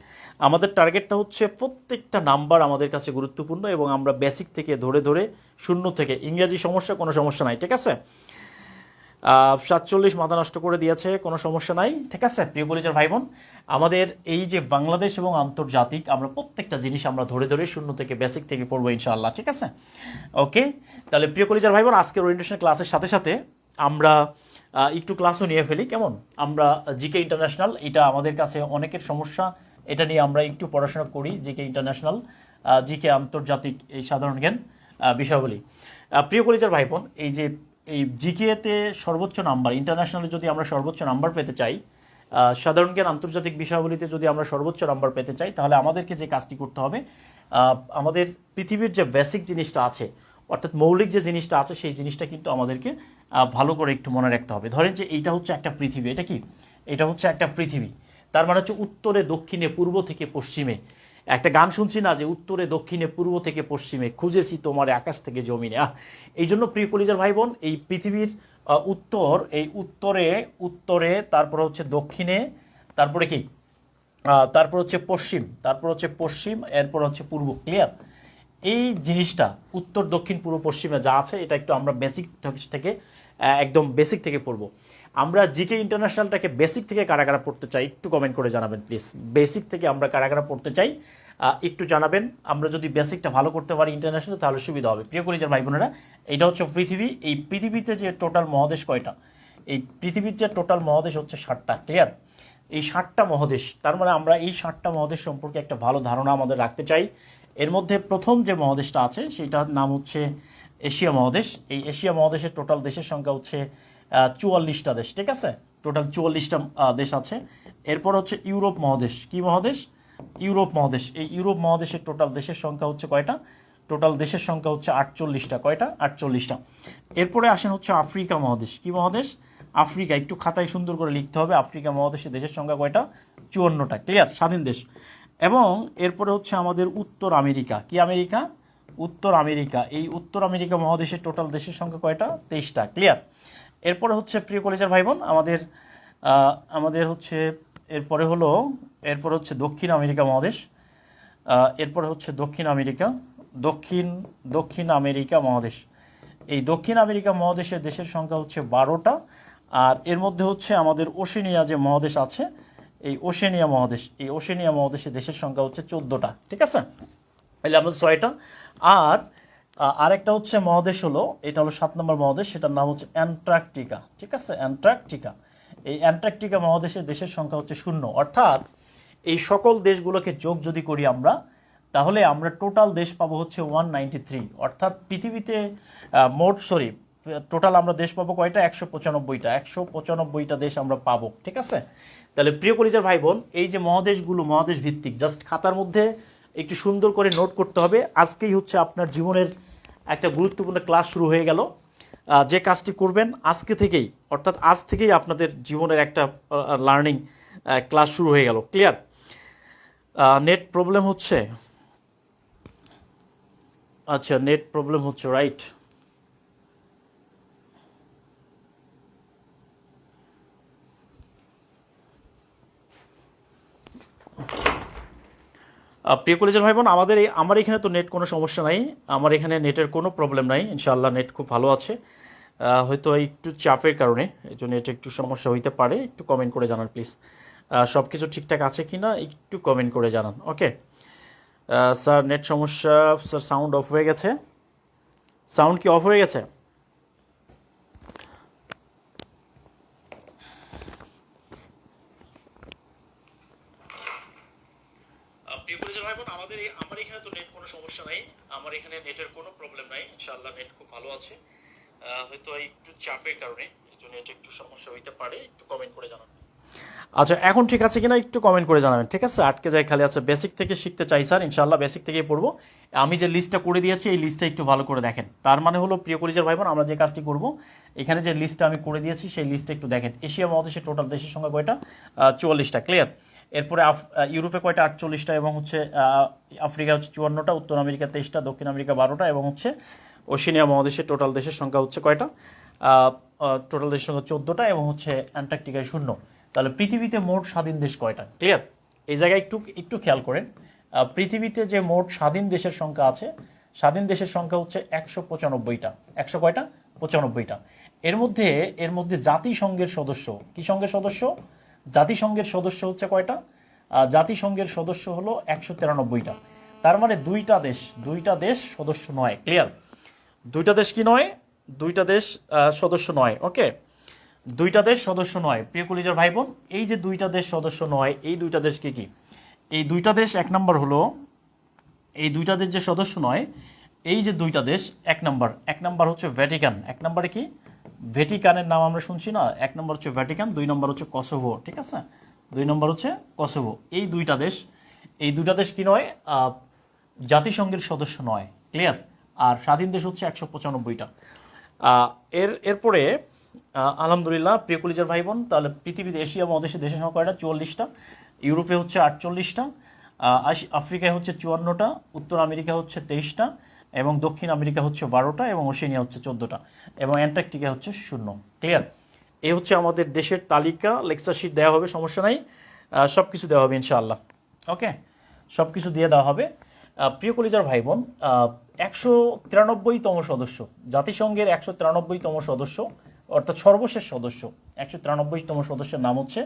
আমাদের টার্গেটটা হচ্ছে প্রত্যেকটা নাম্বার আমাদের কাছে গুরুত্বপূর্ণ, এবং আমরা বেসিক থেকে ধরে ধরে শূন্য থেকে, ইংরেজি সমস্যা কোনো সমস্যা নাই, ঠিক আছে? 47 মাথা নষ্ট করে দিয়েছে, কোনো সমস্যা নাই, ঠিক আছে? প্রিয় কলেজের ভাই বোন, আমাদের এই যে বাংলাদেশ এবং আন্তর্জাতিক, আমরা প্রত্যেকটা জিনিস আমরা ধরে ধরে শূন্য থেকে বেসিক থেকে পড়বো ইনশাআল্লাহ, ঠিক আছে? ওকে, তাহলে প্রিয় কলেজের ভাই বোন, আজকের ওরিয়েন্টেশন ক্লাসের সাথে সাথে আমরা একটু ক্লাসও নিয়ে ফেলি, কেমন? আমরা জিকে ইন্টারন্যাশনাল, এটা আমাদের কাছে অনেকের সমস্যা, এটা নিয়ে আমরা একটু পড়াশোনা করি। জিকে ইন্টারন্যাশনাল, জিকে আন্তর্জাতিক, এই সাধারণ জ্ঞান বিষয়াবলী। প্রিয় কলেজের ভাই বোন, এই যে এই জিকেতে সর্বোচ্চ নাম্বার, ইন্টারন্যাশনালে যদি আমরা সর্বোচ্চ নাম্বার পেতে চাই, সাধারণ জ্ঞান আন্তর্জাতিক বিষয়াবলীতে যদি আমরা সর্বোচ্চ নাম্বার পেতে চাই, তাহলে আমাদেরকে যে কাজটি করতে হবে, আমাদের পৃথিবীর যে বেসিক জিনিসটা আছে, অর্থাৎ মৌলিক যে জিনিসটা আছে, সেই জিনিসটা কিন্তু আমাদেরকে ভালো করে একটু মনে রাখতে হবে। ধরেন যে এইটা হচ্ছে একটা পৃথিবী, এটা কি? এটা হচ্ছে একটা পৃথিবী, তার মানে হচ্ছে উত্তরে দক্ষিণে পূর্ব থেকে পশ্চিমে। একটা গান শুনছি না যে উত্তরে দক্ষিণে পূর্ব থেকে পশ্চিমে খুঁজেছি তোমারে আকাশ থেকে জমিনে। এই জন্য প্রিয় কলিজার ভাই বোন, এই পৃথিবীর উত্তর, এই উত্তরে উত্তরে, তারপর হচ্ছে দক্ষিণে, তারপরে কি, তারপর হচ্ছে পশ্চিম, তারপর হচ্ছে পশ্চিম, এরপর হচ্ছে পূর্ব। ক্লিয়ার? এই জিনিসটা উত্তর দক্ষিণ পূর্ব পশ্চিমে যা আছে, এটা একটু আমরা বেসিক থেকে একদম বেসিক থেকে পড়বো। আমরা জিকে ইন্টারন্যাশনালটাকে বেসিক থেকে কারা কারা পড়তে চাই একটু কমেন্ট করে জানাবেন প্লিজ। বেসিক থেকে আমরা কারা কারা পড়তে চাই একটু জানাবেন। আমরা যদি বেসিকটা ভালো করতে পারি ইন্টারন্যাশনাল, তাহলে সুবিধা হবে। প্রিয় কলিজার ভাই বোনেরা, এটা হচ্ছে পৃথিবী। এই পৃথিবীতে যে টোটাল মহাদেশ কয়টা? এই পৃথিবীর যে টোটাল মহাদেশ হচ্ছে 7টা। ক্লিয়ার? এই 7টা মহাদেশ, তার মানে আমরা এই 7টা মহাদেশ সম্পর্কে একটা ভালো ধারণা আমাদের রাখতে চাই। এর মধ্যে প্রথম যে মহাদেশটা আছে, সেটার নাম হচ্ছে এশিয়া মহাদেশ। এই এশিয়া মহাদেশের টোটাল দেশের সংখ্যা হচ্ছে 44টা দেশ, ঠিক আছে? টোটাল 44টা দেশ আছে। এরপর হচ্ছে ইউরোপ মহাদেশ। কি মহাদেশ? ইউরোপ মহাদেশ। এই ইউরোপ মহাদেশের টোটাল দেশের সংখ্যা হচ্ছে কয়টা? টোটাল দেশের সংখ্যা হচ্ছে 48টা। কয়টা? 48টা। এরপরে আসেন হচ্ছে আফ্রিকা মহাদেশ। কি মহাদেশ? আফ্রিকা। একটু খাতায় সুন্দর করে লিখতে হবে, আফ্রিকা মহাদেশের দেশের সংখ্যা কয়টা? 54টা। ক্লিয়ার? স্বাধীন দেশ। এবং এরপরে হচ্ছে আমাদের উত্তর আমেরিকা। কি আমেরিকা? উত্তর আমেরিকা। এই উত্তর আমেরিকা মহাদেশের টোটাল দেশের সংখ্যা কয়টা? 23টা। ক্লিয়ার? এরপরে হচ্ছে প্রিয় কলেজের ভাই বোন, আমাদের হচ্ছে এরপরে হচ্ছে দক্ষিণ আমেরিকা মহাদেশ। এরপরে হচ্ছে দক্ষিণ আমেরিকা, দক্ষিণ আমেরিকা মহাদেশ। এই দক্ষিণ আমেরিকা মহাদেশের দেশের সংখ্যা হচ্ছে 12টা। আর এর মধ্যে হচ্ছে আমাদের ওশেনিয়া যে মহাদেশ আছে, এই ওশেনিয়া মহাদেশ, এই ওশেনিয়া মহাদেশের দেশের সংখ্যা হচ্ছে 14টা। ঠিক আছে? তাহলে আমাদের 6টা। আর আরেকটা হচ্ছে মহাদেশ হলো, এটা হলো 7 নম্বর মহাদেশ, সেটার নাম হচ্ছে অ্যান্টার্কটিকা। ঠিক আছে? অ্যান্টার্কটিকা। এই অ্যান্টার্কটিকা মহাদেশের দেশের সংখ্যা হচ্ছে 0। অর্থাৎ এই সকল দেশগুলোকে যোগ যদি করি আমরা, তাহলে আমরা টোটাল দেশ পাবো হচ্ছে 193। অর্থাৎ পৃথিবীতে টোটাল আমরা দেশ পাবো কয়টা? 195টা। 195টা দেশ আমরা পাবো। ঠিক আছে? তাহলে প্রিয় কলিজার ভাই বোন, এই যে মহাদেশগুলো মহাদেশ ভিত্তিক, জাস্ট খাতার মধ্যে একটু সুন্দর করে নোট করতে হবে। আজকেই হচ্ছে আপনার জীবনের একটা গুরুত্বপূর্ণ ক্লাস শুরু হয়ে গেল। যে কাজটি করবেন আজকে থেকেই, অর্থাৎ আজ থেকেই আপনাদের জীবনের একটা লার্নিং ক্লাস শুরু হয়ে গেল। ক্লিয়ার? নেট প্রবলেম হচ্ছে? আচ্ছা, নেট প্রবলেম হচ্ছে, রাইট? প্রিয় কলেজের ভাই বোন, আমার এখানে তো নেট কোনো সমস্যা নাই। আমার এখানে নেটের কোনো প্রবলেম নাই, ইনশাআল্লাহ নেট খুব ভালো আছে। হয়তো একটু চাপের কারণে এই জন্য নেট একটু সমস্যা হইতে পারে। একটু কমেন্ট করে জানান প্লিজ, সব কিছু ঠিকঠাক আছে কি না একটু কমেন্ট করে জানান। ওকে স্যার, নেট সমস্যা স্যার, সাউন্ড অফ হয়ে গেছে। সাউন্ড কি অফ হয়ে গেছে? আমার এখানে তো নেট কোনো সমস্যা নাই। আমার এখানে নেটের কোনো প্রবলেম নাই, ইনশাআল্লাহ নেট খুব ভালো আছে। হয়তো একটু চাপের কারণে এই জন্য নেট একটু সমস্যা হইতে পারে, একটু কমেন্ট করে জানান। আচ্ছা এখন ঠিক আছে কিনা একটু কমেন্ট করে জানাবেন, ঠিক আছে? আটকে যায় খালি। আচ্ছা বেসিক থেকে শিখতে চাই স্যার, ইনশাআল্লাহ বেসিক থেকেই পড়বো। আমি যে লিস্টটা করে দিয়েছি এই লিস্টটা একটু ভালো করে দেখেন। তার মানে হলো প্রিয় কলিজার ভাই বোন, আমরা যে কাজটি করব, এখানে যে লিস্টটা আমি করে দিয়েছি সেই লিস্টটা একটু দেখেন। এশিয়া মহাদেশের টোটাল দেশের সংখ্যা কয়টা? 44টা, ক্লিয়ার। এরপরে ইউরোপে কয়টা? 48টা, এবং হচ্ছে আফ্রিকা হচ্ছে 54টা, উত্তর আমেরিকা 23টা, দক্ষিণ আমেরিকা 12টা, এবং হচ্ছে ওশেনিয়া মহাদেশের টোটাল দেশের সংখ্যা হচ্ছে কয়টা? টোটাল দেশের সংখ্যা 14টা, এবং হচ্ছে অ্যান্টার্কটিকায় 0। তাহলে পৃথিবীতে মোট স্বাধীন দেশ কয়টা? ক্লিয়ার। এই জায়গায় একটু একটু খেয়াল করেন, পৃথিবীতে যে মোট স্বাধীন দেশের সংখ্যা আছে, স্বাধীন দেশের সংখ্যা হচ্ছে 195টা। 100 কয়টা? 95টা। এর মধ্যে জাতিসংঘের সদস্য, কি সংঘের সদস্য? জাতিসংঘের সদস্য হচ্ছে কয়টা? জাতিসংঘের সদস্য হলো 193টা। তার মানে দুইটা দেশ সদস্য নয়, ক্লিয়ার। দুইটা দেশ কি নয়? দুইটা দেশ সদস্য নয়, ওকে। দুইটা দেশ সদস্য নয় প্রিয় কলিজার ভাই বোন। এই যে দুইটা দেশ সদস্য নয়, এই দুইটা দেশ কি কি? এই দুইটা দেশ, এক নম্বর হলো, এই দুইটা দেশ যে সদস্য নয়, এই যে দুইটা দেশ, এক নাম্বার হচ্ছে ভ্যাটিকান। এক নম্বরে কি? ভ্যাটিকানের নাম আমরা শুনছি না? এক নম্বর হচ্ছে ভ্যাটিকান, 2 নম্বর হচ্ছে কসোভো, ঠিক আছে? 2 নম্বর হচ্ছে কসোভো। এই দুইটা দেশ কি নয়? জাতিসংঘের সদস্য নয়, ক্লিয়ার। আর স্বাধীন দেশ হচ্ছে 195টা। এরপরে আলহামদুলিল্লাহ প্রিয় কলিজার ভাই বোন, তাহলে পৃথিবীতে এশিয়া মহাদেশের দেশের সংখ্যা কয়টা? 44টা। ইউরোপে হচ্ছে 48টা, আফ্রিকায় হচ্ছে 54টা, উত্তর আমেরিকা হচ্ছে 23টা, এবং দক্ষিণ আমেরিকা হচ্ছে 12টা, এবং ওশেনিয়া হচ্ছে 14টা, এবং অ্যান্টার্কটিকা হচ্ছে 0, ক্লিয়ার। এই হচ্ছে আমাদের দেশের তালিকা। লেকচার শিট দেওয়া হবে, সমস্যা নাই, সব কিছু দেওয়া হবে ইনশাআল্লাহ, ওকে। সব কিছু দিয়ে দেওয়া হবে। প্রিয় কলিজার ভাই বোন, 193তম সদস্য, জাতিসংঘের 193তম সদস্য, অর্থাৎ সর্বশেষ সদস্য, 193তম সদস্যের নাম হচ্ছে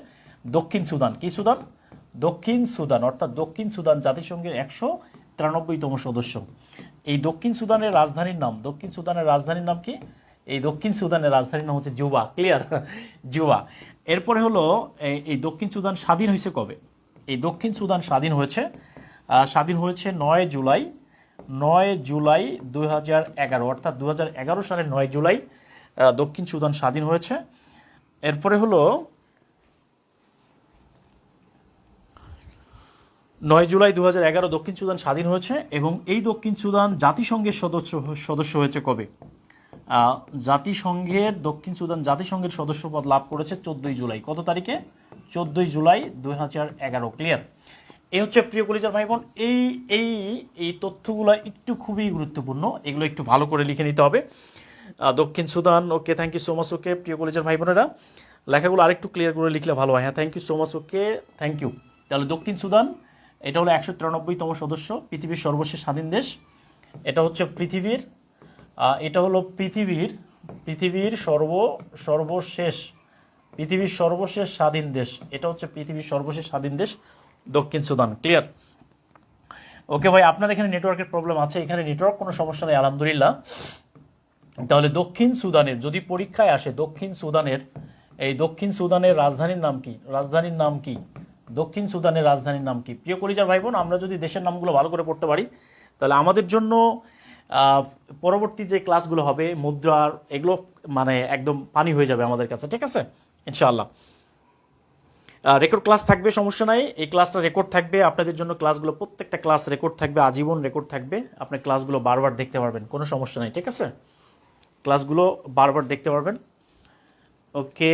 দক্ষিণ সুদান। কি সুদান? দক্ষিণ সুদান, অর্থাৎ দক্ষিণ সুদান জাতিসংঘের 193তম সদস্য। এই দক্ষিণ সুদানের রাজধানীর নাম কি? এই দক্ষিণ সুদানের রাজধানীর নাম হচ্ছে জুবা, ক্লিয়ার। জুবা। এরপরে হলো এই দক্ষিণ সুদান স্বাধীন হয়েছে কবে? এই দক্ষিণ সুদান স্বাধীন হয়েছে 9 জুলাই 2011, অর্থাৎ 2011 সালের 9 জুলাই দক্ষিণ সুদান স্বাধীন হয়েছে। এরপরে হলো 9 জুলাই 2011 দক্ষিণ সুদান স্বাধীন হয়েছে, এবং এই দক্ষিণ সুদান জাতিসংঘের সদস্য হয়েছে কবে? দক্ষিণ সুদান জাতিসংঘের সদস্যপদ লাভ করেছে 14 জুলাই। কত তারিখে? 14 জুলাই 2011, ক্লিয়ার। এই হচ্ছে প্রিয় কলিজার ভাই বোন, এই তথ্যগুলো একটু খুবই গুরুত্বপূর্ণ, এগুলো একটু ভালো করে লিখে নিতে হবে। দক্ষিণ Sudan, okay, thank you so much, okay. প্রিয় কলিজার ভাই বোনেরা, লেখাগুলো আরেকটু ক্লিয়ার করে লিখলে ভালো হয়। হ্যাঁ, thank you so much, okay, thank you. তাহলে দক্ষিণ সুদান, এটা হলো 193তম সদস্য, পৃথিবীর সর্বশেষ স্বাধীন দেশ। এটা হচ্ছে পৃথিবীর সর্বশেষ স্বাধীন দেশ। এটা হচ্ছে পৃথিবীর সর্বশেষ স্বাধীন দেশ, দক্ষিণ সুদান, ক্লিয়ার। ওকে ভাই, আপনার এখানে নেটওয়ার্কের প্রবলেম আছে, এখানে নেটওয়ার্ক কোনো সমস্যা নেই আলহামদুলিল্লাহ। তাহলে দক্ষিণ সুদানের যদি পরীক্ষায় আসে, দক্ষিণ সুদানের রাজধানীর নাম কি? দক্ষিণ সুদানের রাজধানীর নাম কি? প্রিয় কলিজার ভাই বোন, আমরা যদি দেশের নামগুলো ভালো করে পড়তে পারি, তাহলে আমাদের জন্য পরবর্তী যে ক্লাসগুলো হবে, মুদ্রার এগুলো মানে একদম পানি হয়ে যাবে আমাদের কাছে, ঠিক আছে ইনশাআল্লাহ। রেকর্ড ক্লাস থাকবে, সমস্যা নাই, এই ক্লাসটা রেকর্ড থাকবে আপনাদের জন্য। ক্লাসগুলো প্রত্যেকটা ক্লাস রেকর্ড থাকবে, আজীবন রেকর্ড থাকবে। আপনি ক্লাসগুলো বারবার দেখতে পারবেন, কোনো সমস্যা নাই, ঠিক আছে? ক্লাসগুলো বারবার দেখতে পারবেন, ওকে।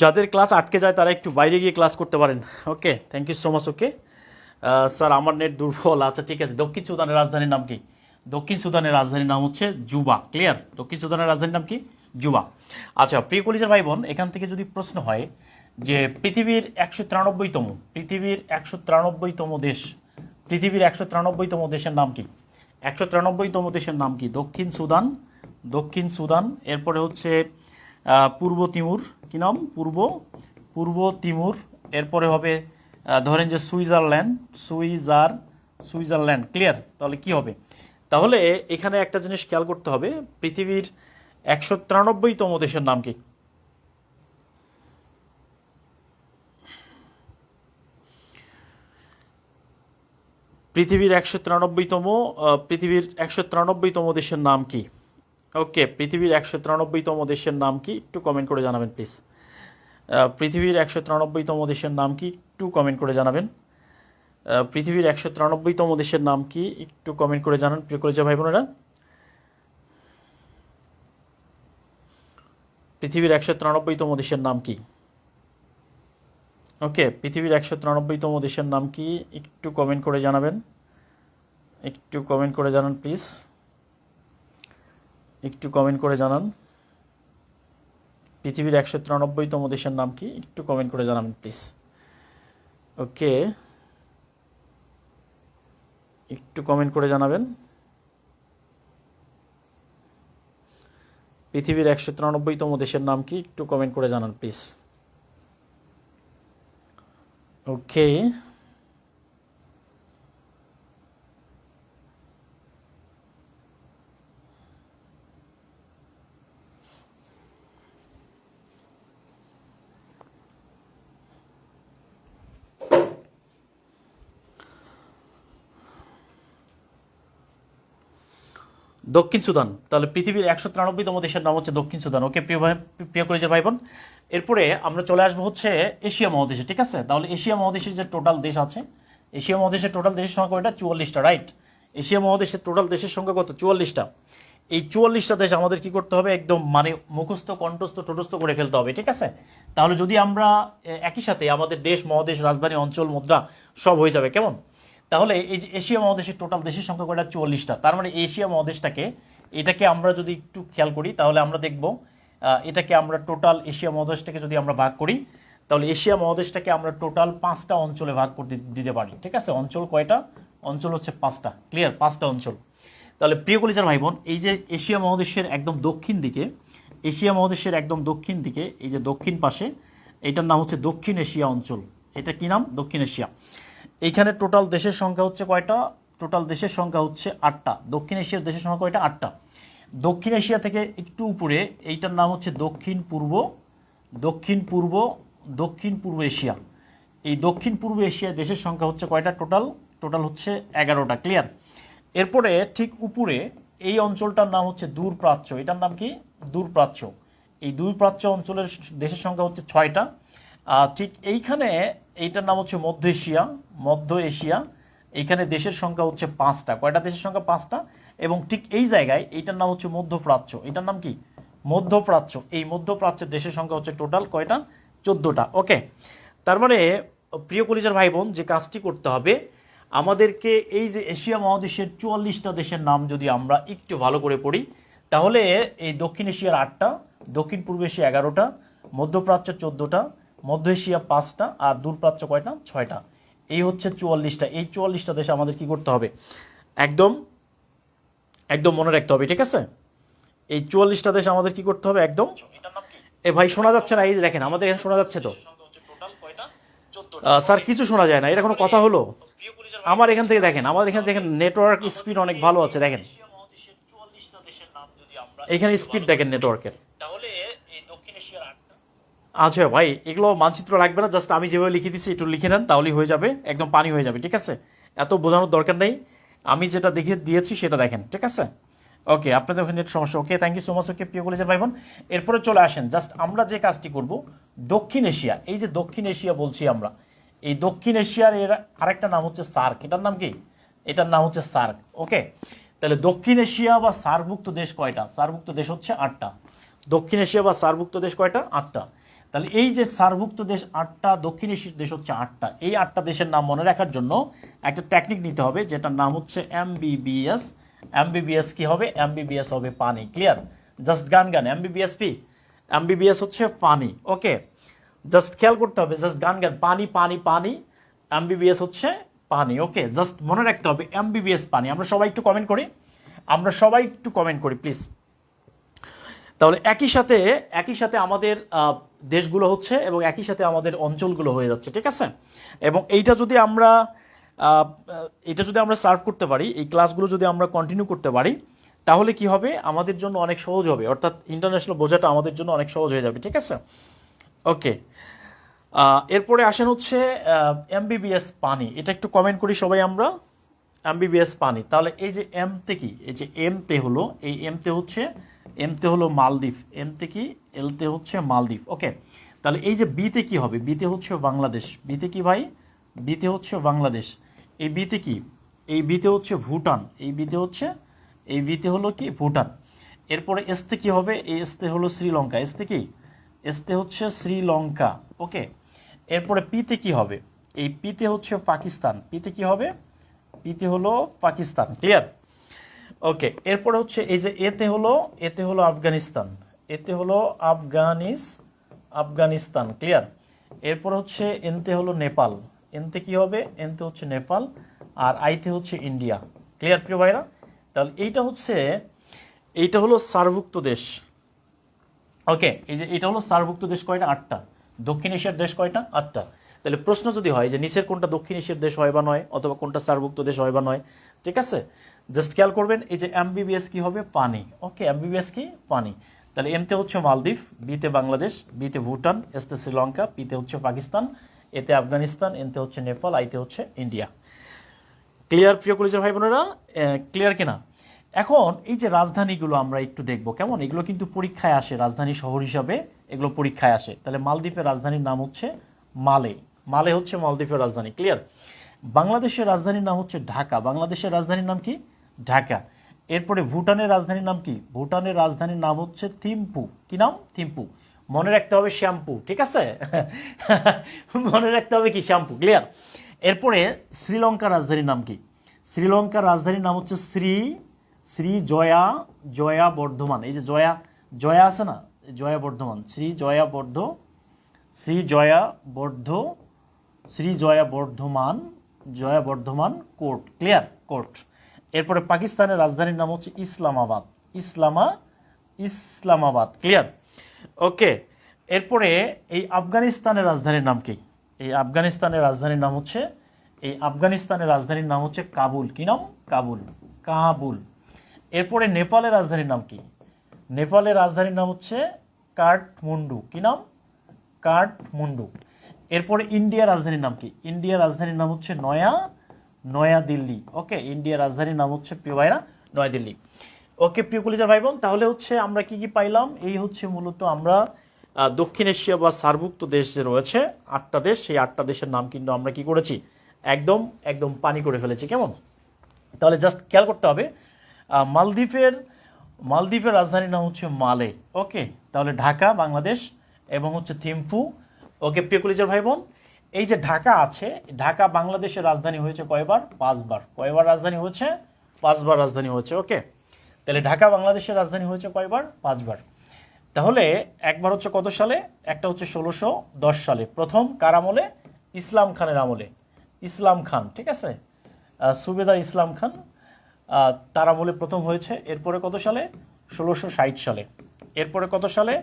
যাদের ক্লাস আটকে যায় তারা একটু বাইরে গিয়ে ক্লাস করতে পারেন, okay, thank you so much, okay. Sir আমার নেট দুর্বল, আচ্ছা ঠিক আছে। দক্ষিণ সুদানের রাজধানীর নাম কি? দক্ষিণ সুদানের রাজধানীর নাম হচ্ছে জুবা, ক্লিয়ার। দক্ষিণ সুদানের রাজধানীর নাম কি? জুবা। আচ্ছা প্রিয় কলিজার ভাই বোন, এখান থেকে যদি প্রশ্ন হয় যে পৃথিবীর 193তম দেশের নাম কি? 193তম দেশের নাম কি? দক্ষিণ সুদান, দক্ষিণ সুদান, এরপরে হচ্ছে পূর্ব তিমুর, কি নাম, পূর্ব তিমুর, এরপরে হবে ধরেন যে সুইজারল্যান্ড। ক্লিয়ার? তাহলে কি হবে? তাহলে এখানে একটা জিনিস খেয়াল করতে হবে, পৃথিবীর 193তম দেশের নাম কি? পৃথিবীর 193তম দেশের নাম কি? ওকে, পৃথিবীর 193তম দেশের নাম কি একটু কমেন্ট করে জানাবেন প্লিজ। পৃথিবীর 193তম দেশের নাম কি একটু কমেন্ট করে জানাবেন। পৃথিবীর 193তম দেশের নাম কি একটু কমেন্ট করে জানান প্রিয় কলেজের ভাই বোনেরা। পৃথিবীর 193তম দেশের নাম কি? ওকে, পৃথিবীর 193তম দেশের নাম কি একটু কমেন্ট করে জানাবেন, একটু কমেন্ট করে জানান প্লিজ, একটু কমেন্ট করে জানান। পৃথিবীর 193তম দেশের নাম কি একটু কমেন্ট করে জানাবেন প্লিজ। ওকে, একটু কমেন্ট করে জানাবেন। পৃথিবীর 193তম দেশের নাম কি একটু কমেন্ট করে জানান প্লিজ। ওকে, দক্ষিণ সুদান। তাহলে পৃথিবীর 193তম দেশের নাম হচ্ছে দক্ষিণ সুদান। ওকে প্রিয় কলেজের ভাই বোন, এরপরে আমরা চলে আসবো হচ্ছে এশিয়া মহাদেশে। ঠিক আছে? তাহলে এশিয়া মহাদেশের যে টোটাল দেশ আছে, এশিয়া মহাদেশের টোটাল দেশের সংখ্যা কয়টা? 44টা, রাইট? এশিয়া মহাদেশের টোটাল দেশের সংখ্যা কত? 44টা। এই 44টা দেশ আমাদের কি করতে হবে? একদম মানে মুখস্থ, কণ্ঠস্থ, ঠোঁটস্থ করে ফেলতে হবে। ঠিক আছে? তাহলে যদি আমরা একই সাথে আমাদের দেশ, মহাদেশ, রাজধানী, অঞ্চল, মুদ্রা সব হয়ে যাবে। কেমন? তাহলে এই যে এশিয়া মহাদেশের টোটাল দেশের সংখ্যা কয়টা? 44টা। তার মানে এশিয়া মহাদেশটাকে, এটাকে আমরা যদি একটু খেয়াল করি তাহলে আমরা দেখব এটাকে আমরা টোটাল এশিয়া মহাদেশটাকে যদি আমরা ভাগ করি তাহলে এশিয়া মহাদেশটাকে আমরা টোটাল 5টা অঞ্চলে ভাগ করে দিতে পারি। ঠিক আছে? অঞ্চল কয়টা? অঞ্চল হচ্ছে 5টা। ক্লিয়ার? 5টা অঞ্চল। তাহলে প্রিয় কলিজার ভাই বোন, এই যে এশিয়া মহাদেশের একদম দক্ষিণ দিকে, এশিয়া মহাদেশের একদম দক্ষিণ দিকে এই যে দক্ষিণ পাশে, এটার নাম হচ্ছে দক্ষিণ এশিয়া অঞ্চল। এটা কি নাম? দক্ষিণ এশিয়া। এইখানে টোটাল দেশের সংখ্যা হচ্ছে কয়টা? টোটাল দেশের সংখ্যা হচ্ছে 8টা। দক্ষিণ এশিয়ার দেশের সংখ্যা কয়টা? 8টা। দক্ষিণ এশিয়া থেকে একটু উপরে এইটার নাম হচ্ছে দক্ষিণ পূর্ব এশিয়া। এই দক্ষিণ পূর্ব এশিয়ার দেশের সংখ্যা হচ্ছে কয়টা? টোটাল হচ্ছে 11টা। ক্লিয়ার? এরপরে ঠিক উপরে এই অঞ্চলটার নাম হচ্ছে দূরপ্রাচ্য। এটার নাম কি? দূরপ্রাচ্য। এই দূরপ্রাচ্য অঞ্চলের দেশের সংখ্যা হচ্ছে 6টা। ঠিক এইখানে এইটার নাম হচ্ছে মধ্য এশিয়া। এইখানে দেশের সংখ্যা হচ্ছে 5টা। কয়টা দেশের সংখ্যা? 5টা। এবং ঠিক এই জায়গায় এইটার নাম হচ্ছে মধ্যপ্রাচ্য। এটার নাম কি? মধ্যপ্রাচ্য। এই মধ্যপ্রাচ্যের দেশের সংখ্যা হচ্ছে টোটাল কয়টা? 14টা। ওকে, তার মানে প্রিয় কলিজার ভাই বোন, যে কাজটি করতে হবে আমাদেরকে, এই যে এশিয়া মহাদেশের 44টা দেশের নাম যদি আমরা একটু ভালো করে পড়ি তাহলে এই দক্ষিণ এশিয়ার 8টা, দক্ষিণ পূর্ব এশিয়া 11টা, মধ্যপ্রাচ্য 14টা, মধ্য এশিয়া 5টা, আর দূরপ্রাচ্য কয়টা? 6টা। এই হচ্ছে 44টা। এই 44টা দেশ আমাদের কি করতে হবে? একদম মনে রাখতে হবে। ঠিক আছে? এই 44টা দেশ আমাদের কি করতে হবে? একদম। এ ভাই শোনা যাচ্ছে না? এই যে দেখেন আমাদের এখানে শোনা যাচ্ছে তো? স্যার কিছু শোনা যায় না, এটা কোনো কথা হলো? আমার এখান থেকে দেখেন, আমাদের এখান থেকে নেটওয়ার্ক স্পিড অনেক ভালো আছে। দেখেন এখানে স্পিড দেখেন নেটওয়ার্কের। আচ্ছা ভাই, এগুলো মানচিত্র লাগবে না, জাস্ট আমি যেভাবে লিখে দিচ্ছি একটু লিখে নেন, তাহলেই হয়ে যাবে, একদম পানি হয়ে যাবে। ঠিক আছে? এত বোঝানোর দরকার নেই, আমি যেটা দেখিয়ে দিয়েছি সেটা দেখেন। ঠিক আছে? ওকে, আপনাদের ওখানে নেট সমস্যা। ওকে, thank you so much. Okay প্রিয় কলেজের ভাই বোন, এরপরে চলে আসেন, জাস্ট আমরা যে কাজটি করব, দক্ষিণ এশিয়া, এই যে দক্ষিণ এশিয়া বলছি আমরা, এই দক্ষিণ এশিয়ার এর আরেকটা নাম হচ্ছে সার্ক। এটার নাম কি? এটার নাম হচ্ছে সার্ক। ওকে, তাহলে দক্ষিণ এশিয়া বা সার্কভুক্ত দেশ কয়টা? সার্কভুক্ত দেশ হচ্ছে 8টা। দক্ষিণ এশিয়া বা সার্কভুক্ত দেশ কয়টা? 8টা। তাহলে এই যে সার্কভুক্ত দেশ 8টা, দক্ষিণ এশিয়ার দেশ হচ্ছে 8টা। এই 8টা দেশের নাম মনে রাখার জন্য একটা টেকনিক নিতে হবে, যেটার নাম হচ্ছে MBBS। MBBS কি হবে? MBBS হবে পানি। ক্লিয়ার? জাস্ট গান MBBS পি, MBBS হচ্ছে পানি। ওকে, জাস্ট খেয়াল করতে হবে, জাস্ট গান পানি পানি পানি, MBBS হচ্ছে পানি। ওকে, জাস্ট মনে রাখতে হবে MBBS পানি। আমরা সবাই একটু কমেন্ট করি, প্লিজ। তাহলে একই সাথে আমাদের দেশগুলো হচ্ছে এবং একই সাথে আমাদের অঞ্চলগুলো হয়ে যাচ্ছে, ঠিক আছে। এবং এটা যদি আমরা সার্ভ করতে পারি, এই ক্লাসগুলো যদি আমরা কন্টিনিউ করতে পারি, তাহলে কি হবে, আমাদের জন্য অনেক সহজ হবে, অর্থাৎ ইন্টারন্যাশনাল বোঝাটা আমাদের জন্য অনেক সহজ হয়ে যাবে, ঠিক আছে। ওকে, এরপরে আসেন হচ্ছে এমবিবিএস পানি, এটা একটু কমেন্ট করি সবাই আমরা। এমবিবিএস পানি, তাহলে এই যে এমতে কি, এই যে এমতে হলো, এই এমতে হলো মালদ্বীপ, এমতে কি, এলতে হচ্ছে মালদ্বীপ। ওকে, তাহলে এই যে বিতে কি হবে, বিতে হচ্ছে বাংলাদেশ, বিতে কি ভাই, বিতে হচ্ছে বাংলাদেশ। এই বিতে কি, এই বিতে হচ্ছে ভুটান, এই বিতে হলো কি ভুটান। এরপরে এসতে কি হবে, এই এসতে হলো শ্রীলঙ্কা, এসতে কি, এসতে হচ্ছে শ্রীলঙ্কা। ওকে, এরপরে পিতে কি হবে, এই পিতে হচ্ছে পাকিস্তান, পিতে কি হবে, পিতে হলো পাকিস্তান, ক্লিয়ার। ওকে, এরপরে হচ্ছে এই যে এতে হলো আফগানিস্তান, এতে হলো আফগানিস্তান, ক্লিয়ার। এরপর হচ্ছে এনতে হলো নেপাল, এনতে কি হবে, এনতে হচ্ছে নেপাল, আর আইতে হচ্ছে ইন্ডিয়া, ক্লিয়ার প্রিয় ভাইরা। তাহলে এইটা হলো সার্কভুক্ত দেশ। ওকে, এই যে এটা হলো সার্কভুক্ত দেশ কয়টা, 8টা। দক্ষিণ এশিয়ার দেশ কয়টা, 8টা। তাহলে প্রশ্ন যদি হয় যে নিচের কোনটা দক্ষিণ এশিয়ার দেশ হয় বা নয়, অথবা কোনটা সার্কভুক্ত দেশ হয় বা নয়, ঠিক আছে, জাস্ট খেয়াল করবেন এই যে এমবিবিএস কি হবে, পানি। ওকে, এমবিবিএস কি, পানি। তাহলে এমতে হচ্ছে মালদ্বীপ, বিতে বাংলাদেশ, বিতে ভুটান, এসতে শ্রীলঙ্কা, পিতে হচ্ছে পাকিস্তান, এতে আফগানিস্তান, এনতে হচ্ছে নেপাল, আইতে হচ্ছে ইন্ডিয়া। ক্লিয়ার প্রিয় কলেজের ভাই বোনেরা, ক্লিয়ার কিনা? এখন এই যে রাজধানীগুলো আমরা একটু দেখব কেমন, এগুলো কিন্তু পরীক্ষায় আসে, রাজধানী শহর হিসাবে এগুলো পরীক্ষায় আসে। তাহলে মালদ্বীপের রাজধানীর নাম হচ্ছে মালে, মালে হচ্ছে মালদ্বীপের রাজধানী, ক্লিয়ার। বাংলাদেশের রাজধানীর নাম হচ্ছে ঢাকা, বাংলাদেশের রাজধানীর নাম কি, ঢাকা। এরপরে ভুটানের রাজধানীর নাম কি, ভুটানের রাজধানীর নাম হচ্ছে থিম্পু, কি নাম, থিম্পু। মনে রাখতে হবে শ্যাম্পু, ঠিক আছে। মনে রাখতে হবে কি, শ্যাম্পু, ক্লিয়ার। এরপরে শ্রীলঙ্কার রাজধানীর নাম কি, শ্রীলঙ্কার রাজধানীর নাম হচ্ছে শ্রী জয়া বর্ধমান। এই যে জয়া আছে না, Jayawardene, Sri Jayawardene Kotte, clear, Kotte. এরপরে পাকিস্তানের রাজধানীর নাম হচ্ছে ইসলামাবাদ, ক্লিয়ার। ওকে, এরপরে এই আফগানিস্তানের রাজধানীর নাম কি, এই আফগানিস্তানের রাজধানীর নাম হচ্ছে কাবুল, কি নাম, কাবুল। এরপরে নেপালের রাজধানীর নাম কি, নেপালের রাজধানীর নাম হচ্ছে কাঠমান্ডু, কি নাম, কাঠমান্ডু। এরপরে ইন্ডিয়ার রাজধানীর নাম কি, ইন্ডিয়ার রাজধানীর নাম হচ্ছে নয়াদিল্লি। ওকে, ইন্ডিয়ার রাজধানীর নাম হচ্ছে প্রিয় ভাইরা নয়াদিল্লি। ওকে প্রিয় কলিজার ভাই বোন, তাহলে হচ্ছে আমরা কি কি পাইলাম, এই হচ্ছে মূলত আমরা দক্ষিণ এশিয়া বা সার্কভুক্ত দেশ যে রয়েছে 8টা দেশ, সেই 8টা দেশের নাম কিন্তু আমরা কি করেছি, একদম পানি করে ফেলেছি, কেমন। তাহলে জাস্ট খেয়াল করতে হবে, মালদ্বীপের রাজধানীর নাম হচ্ছে মালে। ওকে, তাহলে ঢাকা বাংলাদেশ এবং হচ্ছে থিম্পু। ওকে প্রিয় কলিজার ভাই বোন, এই যে ঢাকা আছে, ঢাকা বাংলাদেশের রাজধানী হয়েছে কয়বার, 5বার। কয়বার রাজধানী হয়েছে, 5বার রাজধানী হয়েছে। ওকে, তাহলে ঢাকা বাংলাদেশের রাজধানী হয়েছে কয়বার, 5বার। তাহলে একবার হচ্ছে কত সালে, একটা হচ্ছে 1610 সালে, প্রথম কার আমলে, ইসলাম খানের আমলে, ইসলাম খান, ঠিক আছে, সুবেদার ইসলাম খান, তার আমলে প্রথম হয়েছে। এরপরে কত সালে, 1660 সালে। এরপরে কত সালে,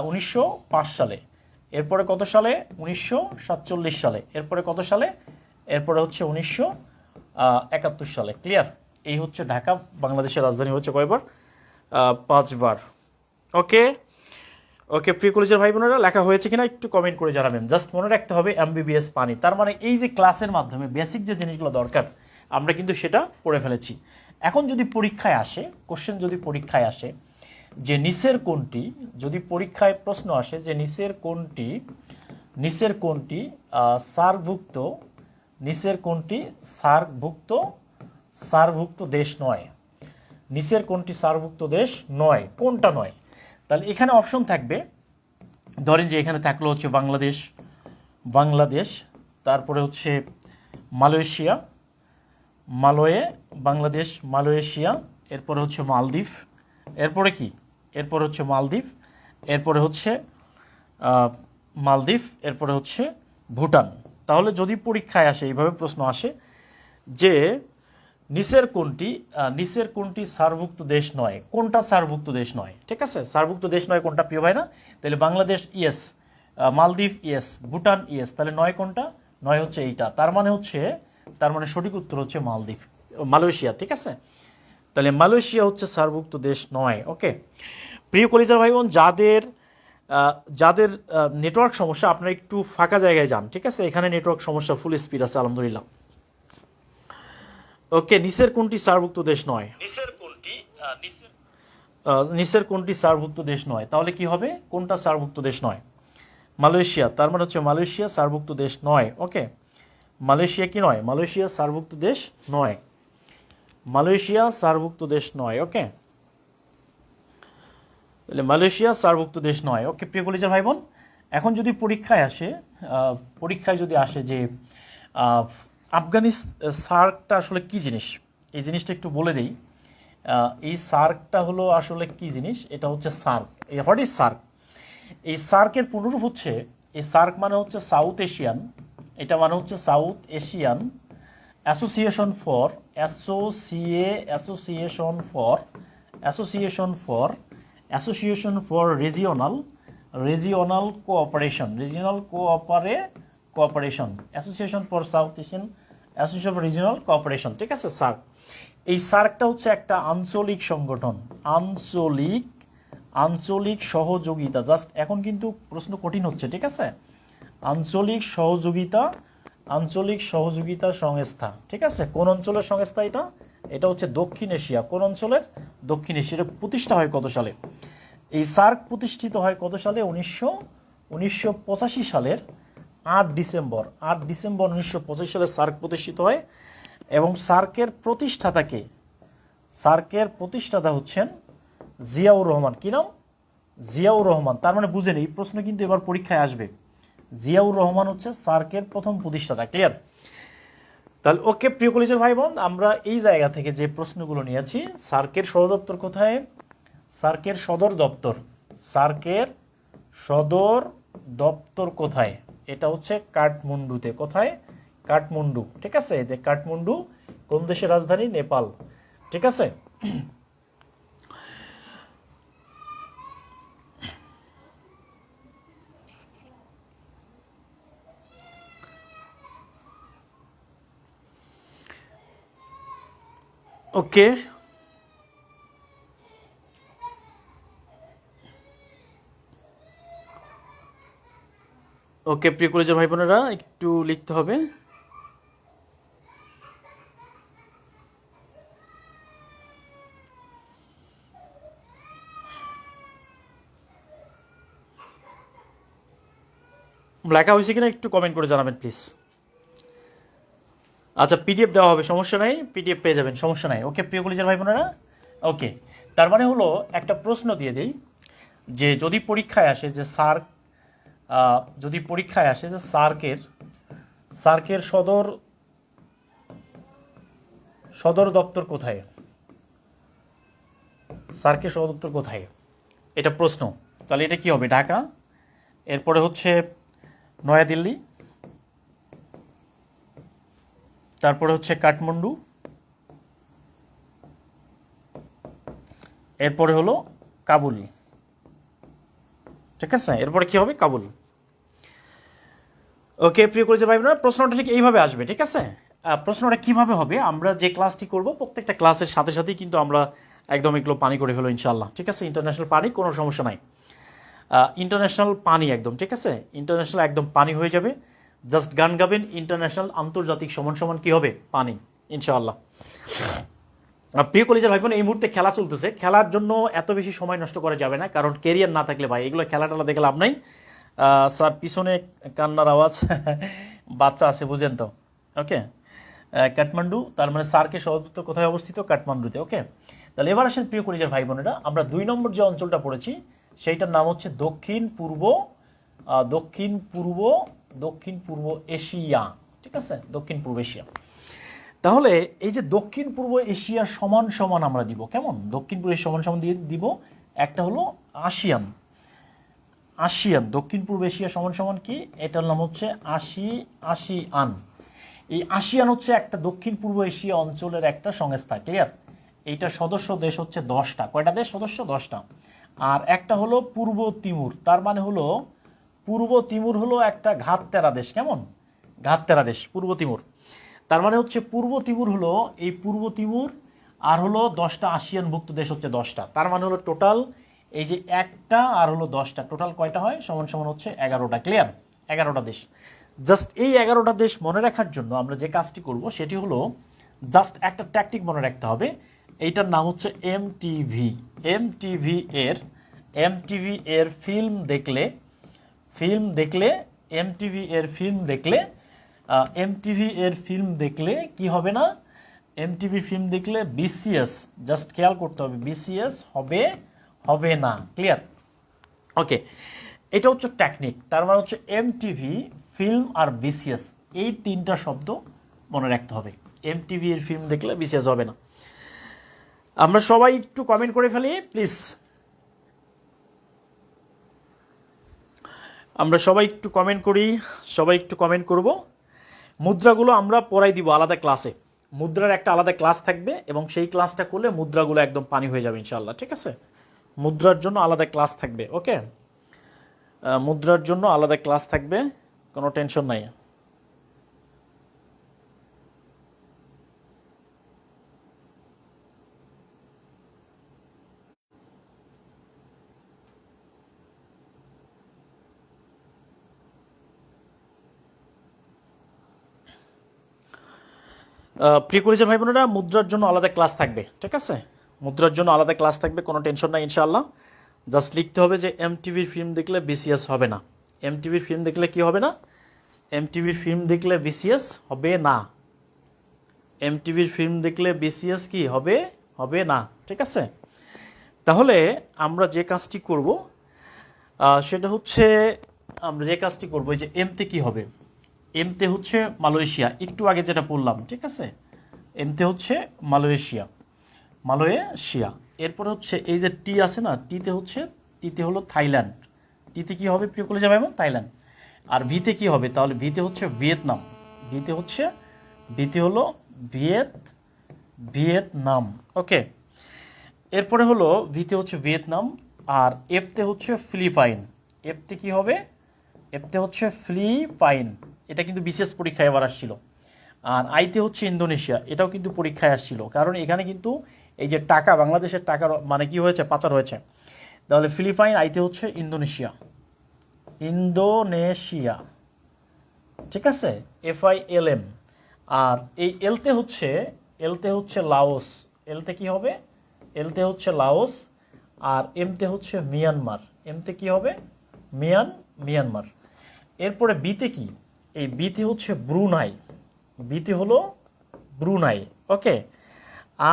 1905 সালে। এরপরে কত সালে, 1947 সালে। এরপরে কত সালে, এরপরে হচ্ছে 1971 সালে, ক্লিয়ার। এই হচ্ছে ঢাকা বাংলাদেশের রাজধানী হচ্ছে কয়বার, 5বার। ওকে, প্রিয় কলেজের ভাই বোনেরা, লেখা হয়েছে কিনা একটু কমেন্ট করে জানাবেন। জাস্ট মনে রাখতে হবে এমবিবিএস পানি, তার মানে এই যে ক্লাসের মাধ্যমে বেসিক যে জিনিসগুলো দরকার আমরা কিন্তু সেটা পড়ে ফেলেছি। এখন যদি পরীক্ষায় আসে, কোশ্চেন যদি পরীক্ষায় আসে যে নিচের কোনটি, যদি পরীক্ষায় প্রশ্ন আসে যে নিচের কোনটি সার্কভুক্ত দেশ নয়, নিচের কোনটি সার্কভুক্ত দেশ নয়, কোনটা নয়, তাহলে এখানে অপশন থাকবে। ধরেন যে এখানে থাকলো হচ্ছে বাংলাদেশ, তারপরে হচ্ছে মালয়েশিয়া, এরপরে হচ্ছে মালদ্বীপ, এরপরে হচ্ছে ভুটান। তাহলে যদি পরীক্ষায় আসে এইভাবে প্রশ্ন আসে যে নিচের কোনটি সার্কভুক্ত দেশ নয়? কোনটা সার্কভুক্ত দেশ নয়? ঠিক আছে, সার্কভুক্ত দেশ নয় কোনটা প্রিয় ভাই না? তাহলে বাংলাদেশ ইয়েস, মালদ্বীপ ইয়েস, ভুটান ইয়েস, তাহলে নয় কোনটা? নয় হচ্ছে এইটা। তার মানে সঠিক উত্তর হচ্ছে মালদ্বীপ, মালয়েশিয়া। ঠিক আছে, তাহলে মালয়েশিয়া হচ্ছে সার্কভুক্ত দেশ নয়। ওকে প্রিয় কলিজার ভাই বোন, যাদের নেটওয়ার্ক সমস্যা আপনারা একটু ফাঁকা জায়গায় যান। ঠিক আছে, এখানে নেটওয়ার্ক সমস্যা, ফুল স্পিড আছে আলহামদুলিল্লাহ। ওকে, নিচের কোনটি সার্কভুক্ত দেশ নয়? নিচের কোনটি সার্কভুক্ত দেশ নয়? তাহলে কি হবে? কোনটা সার্কভুক্ত দেশ নয়? মালয়েশিয়া, তার মানে হচ্ছে মালয়েশিয়া সার্কভুক্ত দেশ নয়। ওকে, মালয়েশিয়া কি নয়? মালয়েশিয়া সার্কভুক্ত দেশ নয়, মালয়েশিয়া সার্কভুক্ত দেশ নয়। ওকে, তাহলে মালয়েশিয়া সার্কভুক্ত দেশ নয়। ওকে প্রিয় কলিজার ভাই বোন, এখন যদি পরীক্ষায় যদি আসে যে আফগানিস্তান সার্কটা আসলে কি জিনিস, এই জিনিসটা একটু বলে দেই। এই সার্কটা হলো আসলে কি জিনিস? এটা হচ্ছে সার্ক। What is SAARC? এই সার্কের পুনরূপ হচ্ছে, এই সার্ক মানে হচ্ছে সাউথ এশিয়ান, এটা মানে হচ্ছে south Asian association for regional cooperation, association for south Asian association for regional cooperation. ঠিক আছে, সার্ক। এই সার্কটা হচ্ছে একটা আঞ্চলিক সংগঠন, আঞ্চলিক সহযোগিতা। জাস্ট এখন কিন্তু প্রশ্ন কঠিন হচ্ছে। ঠিক আছে, আঞ্চলিক সহযোগিতা সংস্থা। ঠিক আছে, কোন অঞ্চলের সংস্থা এটা? এটা হচ্ছে দক্ষিণ এশিয়া। কোন অঞ্চলের? দক্ষিণ এশিয়ার। প্রতিষ্ঠা হয় কত সালে? এই সার্ক প্রতিষ্ঠিত হয় কত সালে? 1985 সালের 8 ডিসেম্বর 1985 সালে সার্ক প্রতিষ্ঠিত হয়। এবং সার্কের প্রতিষ্ঠাতা হচ্ছেন জিয়াউর রহমান। কি নাম? জিয়াউর রহমান। তার মানে বুঝেন, এই প্রশ্ন কিন্তু এবার পরীক্ষায় আসবে। জিয়াউর রহমান হচ্ছে সার্কের প্রথম প্রতিষ্ঠাতা। ক্লিয়ার? তাহলে ওকে প্রিয় কলিজার ভাই বোন, আমরা এই জায়গা থেকে যে প্রশ্নগুলো নিয়েছি, সার্কের সদর দপ্তর কোথায়? সার্কের সদর দপ্তর কোথায়? এটা হচ্ছে কাঠমান্ডুতে। কোথায়? কাঠমান্ডু। ঠিক আছে, কাঠমান্ডু কোন দেশের রাজধানী? নেপাল। ঠিক আছে, ওকে ওকে প্রিয় কলেজের ভাই বোনেরা, একটু লিখতে হবে। লেখা হয়েছে কিনা একটু কমেন্ট করে জানাবেন প্লিজ। আচ্ছা, পিডিএফ দেওয়া হবে, সমস্যা নাই, পিডিএফ পেয়ে যাবেন, সমস্যা নাই। ওকে প্রিয় কলেজের ভাই বোনেরা, ওকে তার মানে হলো একটা প্রশ্ন দিয়ে দেই যে যদি পরীক্ষায় আসে যে সার্কের সদর দপ্তর কোথায়? সার্কের সদর দপ্তর কোথায়? এটা প্রশ্ন। তাহলে এটা কি হবে? ঢাকা, এরপরে হচ্ছে নয়াদিল্লি, তারপরে হচ্ছে কাঠমান্ডু, এরপরে হলো কাবুল। ঠিক আছে, এরপরে কি হবে? কাবুল। ওকে প্রিয় কলেজের ভাই বোনেরা, প্রশ্নটা ঠিক এইভাবে আসবে। ঠিক আছে, প্রশ্নটা কিভাবে হবে? আমরা যে ক্লাসটি করব, প্রত্যেকটা ক্লাসের সাথে সাথেই কিন্তু আমরা একদম এগুলো পানি করে ফেলো ইনশাল্লাহ। ঠিক আছে, ইন্টারন্যাশনাল পানি, কোনো সমস্যা নাই। ইন্টারন্যাশনাল পানি একদম। ঠিক আছে, ইন্টারন্যাশনাল একদম পানি হয়ে যাবে। জাস্ট গান গাবেন, ইন্টারন্যাশনাল আন্তর্জাতিক সমান সমান কি হবে? পানি, ইনশাআল্লাহ। প্রিয় কলেজের ভাই বোন, এই মুহূর্তে খেলা চলতেছে। খেলার জন্য এত বেশি সময় নষ্ট করা যাবে না, কারণ কেরিয়ার না থাকলে ভাই এগুলো খেলাটালা দেখে লাভ নাই। স্যার পিছনে কান্নার আওয়াজ, বাচ্চা আছে বুঝেন তো। ওকে, কাঠমান্ডু, তার মানে সার্কের সদর দপ্তর কোথায় অবস্থিত? কাঠমান্ডুতে। ওকে, তাহলে এবার আসেন প্রিয় কলেজের ভাই বোনেরা, আমরা 2 নম্বর যে অঞ্চলটা পড়েছি সেইটার নাম হচ্ছে দক্ষিণ পূর্ব এশিয়া। ঠিক আছে, দক্ষিণ পূর্ব এশিয়া। তাহলে এই যে দক্ষিণ পূর্ব এশিয়ার সমান সমান আমরা দিব কেমন? দক্ষিণ পূর্ব সমান সমান দিয়ে দিব একটা হলো আসিয়ান। দক্ষিণ পূর্ব এশিয়া সমান সমান কি? এটার নাম হচ্ছে আসিয়ান। এই আসিয়ান হচ্ছে একটা দক্ষিণ পূর্ব এশিয়া অঞ্চলের একটা সংস্থা, ক্লিয়ার। এইটা সদস্য দেশ হচ্ছে 10টা। কয়টা দেশ সদস্য? 10টা। আর একটা হলো পূর্ব তিমুর, তার মানে হলো পূর্ব তিমুর হলো একটা ঘাততেরা দেশ। কেমন? ঘাততেরা দেশ পূর্ব তিমুর। তার মানে হচ্ছে পূর্ব তিমুর হলো এই পূর্ব তিমুর, আর হলো 10টা আসিয়ানভুক্ত দেশ হচ্ছে 10টা। তার মানে হলো টোটাল এই যে একটা আর হলো 10টা, টোটাল কয়টা হয়? সমান সমান হচ্ছে 11টা, ক্লিয়ার। 11টা দেশ। জাস্ট এই 11টা দেশ মনে রাখার জন্য আমরা যে কাজটি করব সেটি হলো জাস্ট একটা ট্যাকটিক মনে রাখতে হবে। এইটার নাম হচ্ছে এমটিভি। এমটিভি এর ফিল্ম দেখলে এমটিভি এর ফিল্ম দেখলে কি হবে না? এমটিভি ফিল্ম দেখলে বিসিএস, জাস্ট খেয়াল করতে হবে, বিসিএস হবে না, ক্লিয়ার। ওকে, এটা হচ্ছে টেকনিক। তার মানে হচ্ছে এমটিভি, ফিল্ম আর বিসিএস, এই তিনটা শব্দ মনে রাখতে হবে। এমটিভি এর ফিল্ম দেখলে বিসিএস হবে না। আমরা সবাই একটু কমেন্ট করে ফেলি প্লিজ। আমরা সবাই একটু কমেন্ট করি, সবাই একটু কমেন্ট করব। মুদ্রাগুলো আমরা পড়াই দিব আলাদা ক্লাসে। মুদ্রার একটা আলাদা ক্লাস থাকবে এবং সেই ক্লাসটা করলে মুদ্রাগুলো একদম পানি হয়ে যাবে ইনশাআল্লাহ, ঠিক আছে? মুদ্রার জন্য আলাদা ক্লাস থাকবে, ওকে? মুদ্রার জন্য আলাদা ক্লাস থাকবে, কোনো টেনশন নাই। প্রিয় কলেজের ভাই বোনেরা, মুদ্রার জন্য আলাদা ক্লাস থাকবে, ঠিক আছে? মুদ্রার জন্য আলাদা ক্লাস থাকবে, কোনো টেনশন নাই ইনশাআল্লাহ। জাস্ট লিখতে হবে যে এমটিভির ফিল্ম দেখলে বিসিএস হবে না। এমটিভির ফিল্ম দেখলে কি হবে না? এমটিভির ফিল্ম দেখলে বিসিএস হবে না। এমটিভির ফিল্ম দেখলে বিসিএস কি হবে না, ঠিক আছে? তাহলে আমরা যে কাজটি করব সেটা হচ্ছে, আমরা যে কাজটি করব যে এমতে কি হবে? এমতে হচ্ছে মালয়েশিয়া, একটু আগে যেটা বললাম, ঠিক আছে? এমতে হচ্ছে মালয়েশিয়া। এরপর হচ্ছে এই যে টি আছে না, টিতে হলো থাইল্যান্ড। টিতে কি হবে প্রিয় কলেজ ভাই বোন? থাইল্যান্ড। আর ভিতে কি হবে? তাহলে ভিতে হচ্ছে ভিয়েতনাম। ভিতে হলো ভিয়েতনাম, ওকে? এরপরে হলো ভিতে হচ্ছে ভিয়েতনাম। আর এফতে হচ্ছে ফিলিপাইন। এফতে কি হবে? এফতে হচ্ছে ফিলিপাইন। এটা কিন্তু বিশেষ পরীক্ষায় এবার আসছিল। আর আইতে হচ্ছে ইন্দোনেশিয়া, এটাও কিন্তু পরীক্ষায় আসছিল, কারণ এখানে কিন্তু এই যে টাকা, বাংলাদেশের টাকার মানে কি হয়েছে? পাচার হয়েছে। তাহলে ফিলিপাইন, আইতে হচ্ছে ইন্দোনেশিয়া, ঠিক আছে? FILM। আর এই এলতে হচ্ছে লাওস। এলতে কি হবে? এলতে হচ্ছে লাওস। আর এমতে হচ্ছে মিয়ানমার। এমতে কি হবে? মিয়ানমার। এরপরে বিতে কি? এই বিতে হচ্ছে ব্রুনাই। বিতে হলো ব্রুনাই, ওকে?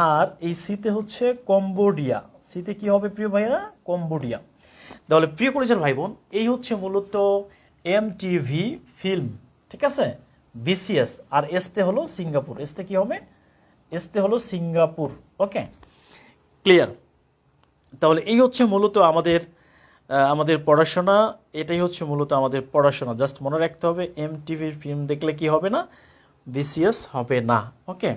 আর এই সিতে হচ্ছে কম্বোডিয়া। সিতে কি হবে প্রিয় ভাইরা? কম্বোডিয়া। তাহলে প্রিয় কলেজের ভাই বোন, এই হচ্ছে মূলত এমটিভি ফিল্ম, ঠিক আছে? বিসিএস। আর এসতে হলো সিঙ্গাপুর। এসতে কি হবে? এসতে হলো সিঙ্গাপুর, ওকে? ক্লিয়ার? তাহলে এই হচ্ছে মূলত আমাদের পড়াশোনা। এটাই হচ্ছে মূলত আমাদের পড়াশোনা। জাস্ট মনে রাখতে হবে এমটিভির ফিল্ম দেখলে কি হবে না? বিসিএস হবে না, ওকে?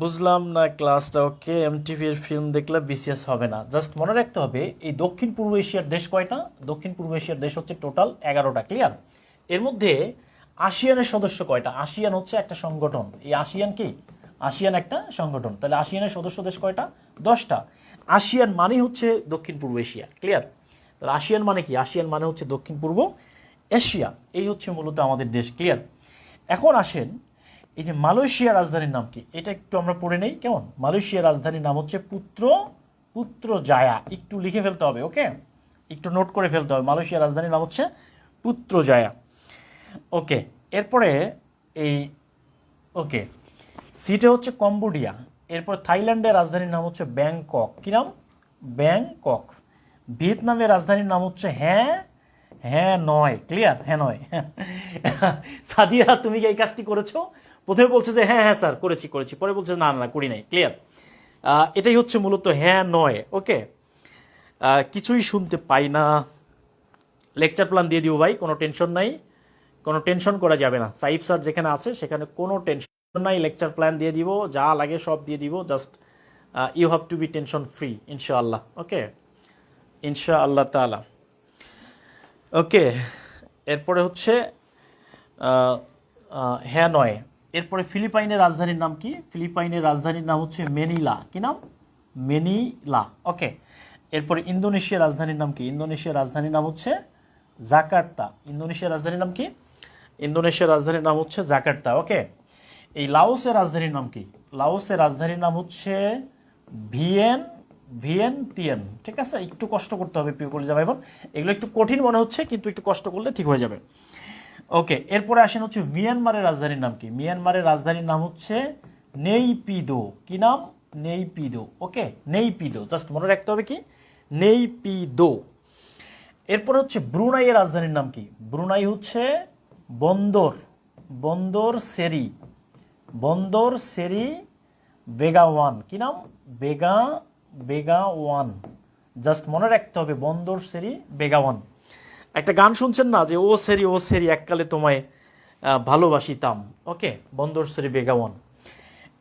বুঝলাম না ক্লাসটা, ওকে? এমটিভির ফিল্ম দেখলে বিসিএস হবে না, জাস্ট মনে রাখতে হবে এই দক্ষিণ পূর্ব এশিয়ার দেশ কয়টা? দক্ষিণ পূর্ব এশিয়ার দেশ হচ্ছে টোটাল 11টা, ক্লিয়ার? এর মধ্যে আসিয়ানের সদস্য কয়টা? আসিয়ান হচ্ছে একটা সংগঠন। এই আসিয়ান কি? আসিয়ান একটা সংগঠন। তাহলে আসিয়ানের সদস্য দেশ কয়টা? 10টা। আসিয়ান মানে হচ্ছে দক্ষিণ পূর্ব এশিয়া, ক্লিয়ার? তাহলে আসিয়ান মানে কি? আসিয়ান মানে হচ্ছে দক্ষিণ পূর্ব এশিয়া। এই হচ্ছে মূলত আমাদের দেশ, ক্লিয়ার? এখন আসেন, এই যে মালয়েশিয়ার রাজধানীর নাম কি? এটা একটু আমরা পড়ে নেই, কেমন? মালয়েশিয়ার রাজধানীর নাম হচ্ছে পুত্রজায়া। একটু লিখে ফেলতে হবে, ওকে? একটু নোট করে ফেলতে হবে। মালয়েশিয়ার রাজধানীর নাম হচ্ছে পুত্রজায়া, ওকে? এরপরে এই, ওকে, সিটে হচ্ছে কম্বোডিয়া। এরপর থাইল্যান্ডের রাজধানীর নাম হচ্ছে ব্যাংকক। কি নাম? ব্যাংকক। ভিয়েতনামের রাজধানীর নাম হচ্ছে নয়, ক্লিয়ার? নয়। সাদিয়া, তুমি কি এই কাজটি করেছো? প্রথমে বলছে যে হ্যাঁ স্যার করেছি। পরে বলছে না করি নাই, ক্লিয়ার? এটাই হচ্ছে মূলত নয়, ওকে? কিছুই শুনতে পাই না। লেকচার প্ল্যান দিয়ে দিও ভাই, কোনো টেনশন নাই। কোনো টেনশন করা যাবে না। সাইফ স্যার যেখানে আছে সেখানে কোনো টেনশন নাই, লেকচার প্ল্যান দিয়ে দিব, যা লাগে সব দিয়ে দিব, just you have to be tension free ইনশাআল্লাহ। ওকে, ইনশাআল্লাহ তাআলা। ওকে, এরপরে হচ্ছে হ্যাঁ নয়। এরপরে ফিলিপাইনের রাজধানীর নাম কি? ফিলিপাইনের রাজধানীর নাম হচ্ছে মেনিলা। কি নাম? মেনিলা। ওকে, এরপরে ইন্দোনেশিয়ার রাজধানীর নাম কি? ইন্দোনেশিয়ার রাজধানীর নাম হচ্ছে জাকার্তা। ইন্দোনেশিয়ার রাজধানীর নাম কি? ইন্দোনেশিয়ার রাজধানীর নাম হচ্ছে জাকার্তা। ওকে, এই লাওসের রাজধানীর নাম কি? লাওসের রাজধানীর নাম হচ্ছে ভিয়েনতিয়ান। ঠিক আছে, একটু কষ্ট করতে হবে প্রিয় কলিজা ভাই বোন, এগুলো একটু কঠিন মনে হচ্ছে কিন্তু একটু কষ্ট করলে ঠিক হয়ে যাবে। ওকে, এরপরে আসেন হচ্ছে মিয়ানমারের রাজধানীর নাম কি? মিয়ানমারের রাজধানীর নাম হচ্ছে নেইপিদো। কি নাম? নেইপিদো। ওকে, নেইপিদো, জাস্ট মনে রাখতে হবে কি? নেইপিদো। এরপরে হচ্ছে ব্রুনাইয়ের রাজধানীর নাম কি? ব্রুনাই হচ্ছে বন্দর, বন্দর সেরি, বন্দর সেরি বেগাওয়ান। কি নাম? বেগাওয়ান, জাস্ট মনে রাখতে হবে বন্দর সেরি বেগাওয়ান। একটা গান শুনছেন না যে ও সেরি এককালে তোমায় ভালোবাসিতাম। ওকে, বন্দর সেরি বেগাওয়ান।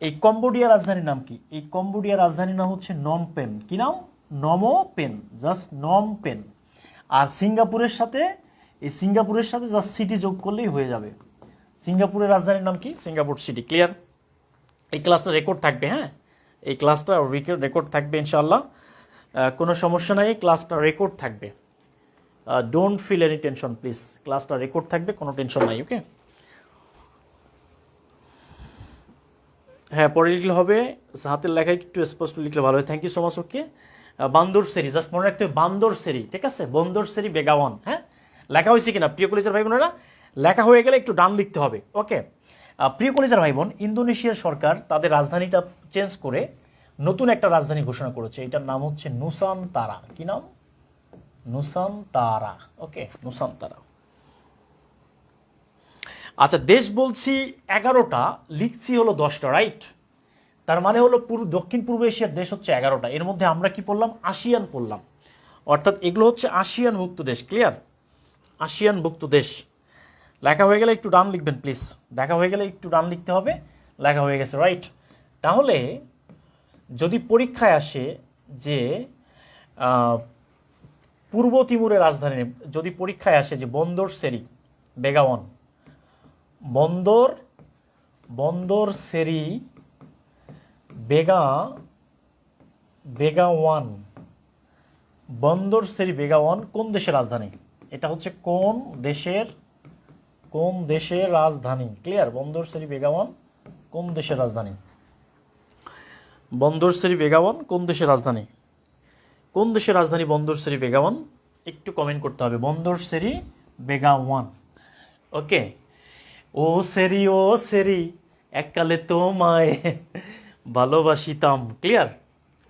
এই কম্বোডিয়ার রাজধানীর নাম কি? এই কম্বোডিয়ার রাজধানীর নাম হচ্ছে নমপেন। কি নাম? Phnom Penh, just Phnom Penh. আর সিঙ্গাপুরের সাথে জাস্ট সিটি যোগ করলেই হয়ে যাবে। সিঙ্গাপুরের রাজধানীর নাম কি? Singapore city. ক্লিয়ার? এই ক্লাসটা রেকর্ড থাকবে, হ্যাঁ, এই ক্লাসটা রেকর্ড থাকবে ইনশাআল্লাহ, কোনো সমস্যা নাই, ক্লাসটা রেকর্ড থাকবে। Don't feel any tension please, ক্লাসটা রেকর্ড থাকবে, কোনো টেনশন নাই। ওকে, হ্যাঁ, পরে লিখলে হবে, হাতের লেখায় একটু স্পষ্ট লিখলে ভালো হয়। Thank you so much. Okay, Bandar Seri, just মনে রাখতে হবে বান্দর সেরি। ঠিক আছে, বন্দর সেরি বেগাওয়ান। হ্যাঁ, লেখা হয়েছে কিনা প্রিয় কলেজের ভাই বোনেরা? লেখা হয়ে গেলে একটু ডান লিখতে হবে। ওকে, প্রিয় কলেজের ভাই বোন, ইন্দোনেশিয়ার সরকার তাদের রাজধানীটা চেঞ্জ করে নতুন একটা রাজধানী ঘোষণা করেছে, এটার নাম হচ্ছে নুসান্তারা। কি নাম? নুসান্তারা। ওকে, নুসান্তারা। আচ্ছা, দেশ বলছি 11টা, লিখছি হলো 10টা, রাইট? তার মানে হলো দক্ষিণ পূর্ব এশিয়ার দেশ হচ্ছে 11টা। এর মধ্যে আমরা কি পড়লাম? আসিয়ান পড়লাম, অর্থাৎ এগুলো হচ্ছে আসিয়ান মুক্ত দেশ। ক্লিয়ার? আসিয়ান মুক্ত দেশ। লেখা হয়ে গেলে একটু ডান লিখবেন প্লিজ, লেখা হয়ে গেলে একটু ডান লিখতে হবে। লেখা হয়ে গেছে, রাইট? তাহলে যদি পরীক্ষায় আসে যে পূর্ব তিমুরের রাজধানী, যদি পরীক্ষায় আসে যে বন্দর সেরি বেগাওয়ান, বন্দর সেরি বেগাওয়ান, বন্দর সেরি বেগাওয়ান কোন দেশের রাজধানী? এটা হচ্ছে কোন দেশের রাজধানী? ক্লিয়ার? বন্দর সেরি বেগাওয়ান কোন দেশের রাজধানী? বন্দর সেরি বেগাওয়ান কোন দেশের রাজধানী? কোন দেশের রাজধানী বন্দর সেরি বেগাওয়ান? একটু কমেন্ট করতে হবে, বন্দর সেরি বেগাওয়ান। ওকে, ও সেরি এককালে তোমায় ভালোবাসিতাম। ক্লিয়ার?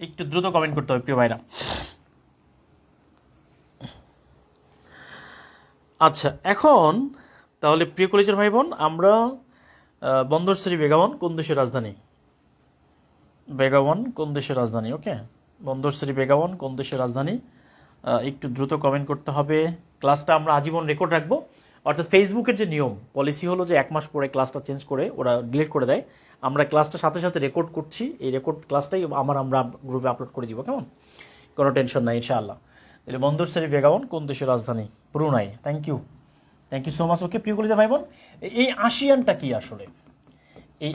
একটু দ্রুত কমেন্ট করতে হবে প্রিয় ভাইরা। আচ্ছা, এখন তাহলে প্রিয় কলেজের ভাই বোন, আমরা বন্দর সেরি বেগাওয়ান কোন দেশের রাজধানী? বেগাওয়ান কোন দেশের রাজধানী? ওকে, বন্দর সেরি বেগাওয়ান কোন দেশের রাজধানী? একটু দ্রুত কমেন্ট করতে হবে। ক্লাসটা আমরা আজীবন রেকর্ড রাখবো, অর্থাৎ ফেসবুকের যে নিয়ম পলিসি হলো যে 1 মাস পরে ক্লাসটা চেঞ্জ করে ওরা ডিলিট করে দেয়, আমরা ক্লাসটা সাথে সাথে রেকর্ড করছি। এই রেকর্ড ক্লাসটাই আমরা গ্রুপে আপলোড করে দিব, কেমন? কোনো টেনশন নাই ইনশাআল্লাহ। তাহলে বন্দর সেরি বেগাওয়ান কোন দেশের রাজধানী? Brunei. Thank you so much. Okay, প্রিয় কলেজের ভাই বোন, এই আসিয়ানটা কি আসলে? এই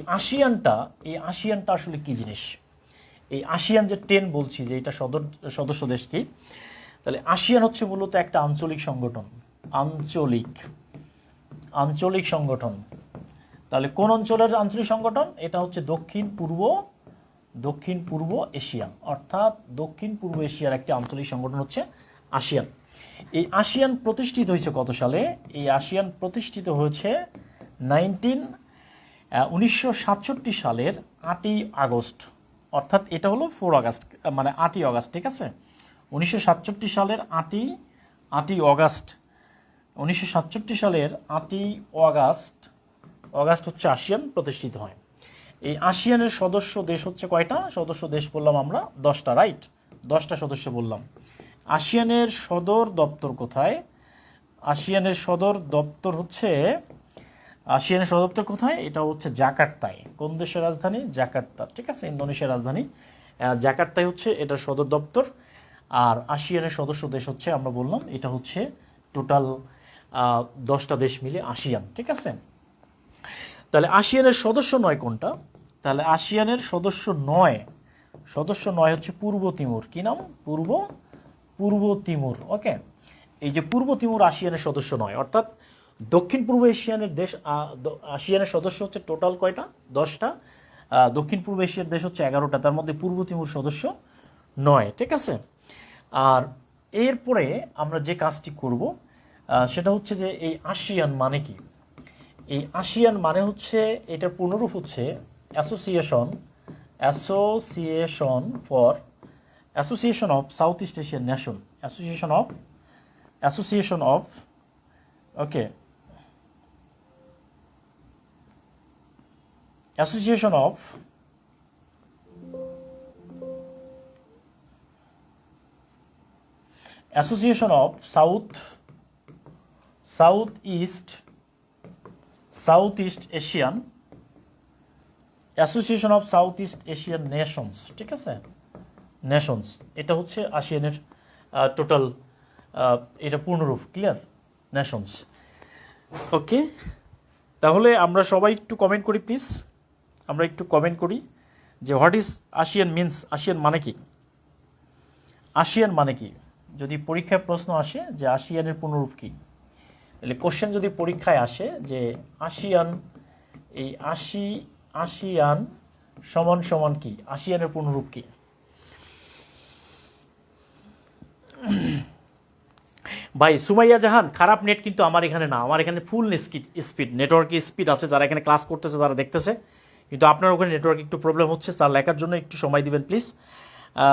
আসিয়ানটা আসলে কি জিনিস? এই আসিয়ান যে 10 বলছি যে এটা সদস্য দেশ কি, তাহলে আসিয়ান হচ্ছে মূলত একটা আঞ্চলিক সংগঠন। আঞ্চলিক সংগঠন। তাহলে কোন অঞ্চলের আঞ্চলিক সংগঠন? এটা হচ্ছে দক্ষিণ পূর্ব এশিয়া, অর্থাৎ দক্ষিণ পূর্ব এশিয়ার একটি আঞ্চলিক সংগঠন হচ্ছে আসিয়ান। এই আসিয়ান প্রতিষ্ঠিত হয়েছে কত সালে? এই আসিয়ান প্রতিষ্ঠিত হয়েছে 1967 সালের 8ই আগস্ট, অর্থাৎ এটা হলো 4 আগস্ট, মানে 8ই আগস্ট। ঠিক আছে, 1967 সালের 8ই আগস্ট, 1967 সালের 8ই আগস্ট হচ্ছে আসিয়ান প্রতিষ্ঠিত হয়। এই আসিয়ানের সদস্য দেশ হচ্ছে কয়টা? সদস্য দেশ বললাম আমরা 10টা, রাইট? 10টা সদস্য বললাম। আসিয়ানের সদর দপ্তর কোথায়? আসিয়ানের সদর দপ্তর হচ্ছে, আসিয়ানের সদর দপ্তর কোথায়? এটা হচ্ছে জাকার্তায়। কোন দেশের রাজধানী? জাকার্তা, ঠিক আছে, ইন্দোনেশিয়ার রাজধানী জাকার্তায় হচ্ছে এটা সদর দপ্তর। আর আসিয়ানের সদস্য দেশ হচ্ছে, আমরা বললাম এটা হচ্ছে টোটাল 10টা দেশ মিলে আসিয়ান, ঠিক আছে। তাহলে আসিয়ানের সদস্য নয় কোনটা? তাহলে আসিয়ানের সদস্য নয় হচ্ছে পূর্ব তিমুর। কি নাম? পূর্ব তিমুর। ওকে, এই যে পূর্ব তিমুর আসিয়ানের সদস্য নয়, অর্থাৎ দক্ষিণ পূর্ব এশিয়ানের দেশ আসিয়ানের সদস্য হচ্ছে টোটাল কয়টা? 10টা। দক্ষিণ পূর্ব এশিয়ার দেশ হচ্ছে 11টা, তার মধ্যে পূর্ব তিমুর সদস্য নয়, ঠিক আছে। আর এরপরে আমরা যে কাজটি করব সেটা হচ্ছে যে এই আসিয়ান মানে কি? এই আসিয়ান মানে হচ্ছে, এটার পূর্ণরূপ হচ্ছে association of south east Asian nation, association of okay association of south east Asian Nations, ঠিক আছে, নেশনস। এটা হচ্ছে আসিয়ানের টোটাল, এটা পূর্ণরূপ, ক্লিয়ার, নেশনস। ওকে, তাহলে আমরা সবাই একটু কমেন্ট করি প্লিজ, আমরা একটু কমেন্ট করি যে what is ASEAN means, ASEAN মানে কি? আসিয়ান মানে কি? যদি পরীক্ষায় প্রশ্ন আসে যে আসিয়ানের পূর্ণরূপ কি, তাহলে কোশ্চেন যদি পরীক্ষায় আসে যে আসিয়ান, এই আসিয়ান সমান সমান কি, আসিয়ানের পূর্ণরূপ কি? ভাই সুমাইয়া জাহান, খারাপ নেট কিন্তু আমার এখানে না, আমার এখানে ফুল স্পিড নেটওয়ার্ক স্পিড আছে, যারা এখানে ক্লাস করতেছে তারা দেখতেছে, কিন্তু আপনার ওখানে নেটওয়ার্ক একটু প্রবলেম হচ্ছে। স্যার লেখার জন্য একটু সময় দিবেন প্লিজ,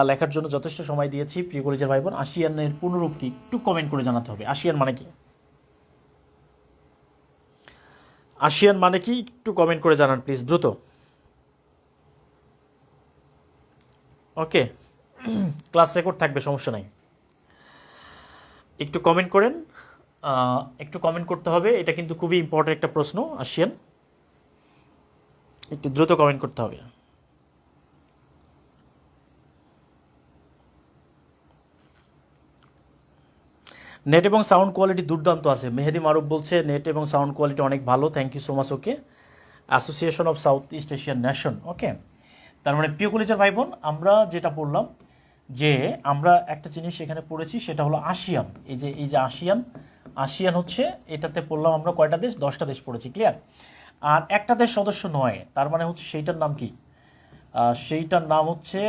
লেখার জন্য যথেষ্ট সময় দিয়েছি। প্রিয় কলেজের ভাই বোন, আসিয়ানের পূর্ণরূপ কি একটু কমেন্ট করে জানাতে হবে। আসিয়ান মানে কি? আসিয়ান মানে কি একটু কমেন্ট করে জানান প্লিজ, দ্রুত। ওকে, ক্লাস রেকর্ড থাকবে, সমস্যা নাই, একটু কমেন্ট করেন, একটু কমেন্ট করতে হবে, এটা কিন্তু খুবই ইম্পর্টেন্ট একটা প্রশ্ন। আসিয়ান, একটু দ্রুত কমেন্ট করতে হবে। নেট এবং সাউন্ড কোয়ালিটি দুর্দান্ত আছে, মেহেদি মারুফ বলছে নেট এবং সাউন্ড কোয়ালিটি অনেক ভালো, thank you so much. Okay, association of south east Asian nation. Okay, তার মানে প্রিয় কলেজের ভাই বোন, আমরা যেটা পড়লাম যে আমরা একটা জিনিস এখানে পড়েছি, সেটা হলো আসিয়ান। এই যে আসিয়ান হচ্ছে, এটাতে পড়লাম আমরা কয়টা দেশ? 10টা দেশ পড়েছি, ক্লিয়ার। আর একটা দেশ সদস্য নয়, তার মানে হচ্ছে সেইটার নাম কি? সেইটার নাম হচ্ছে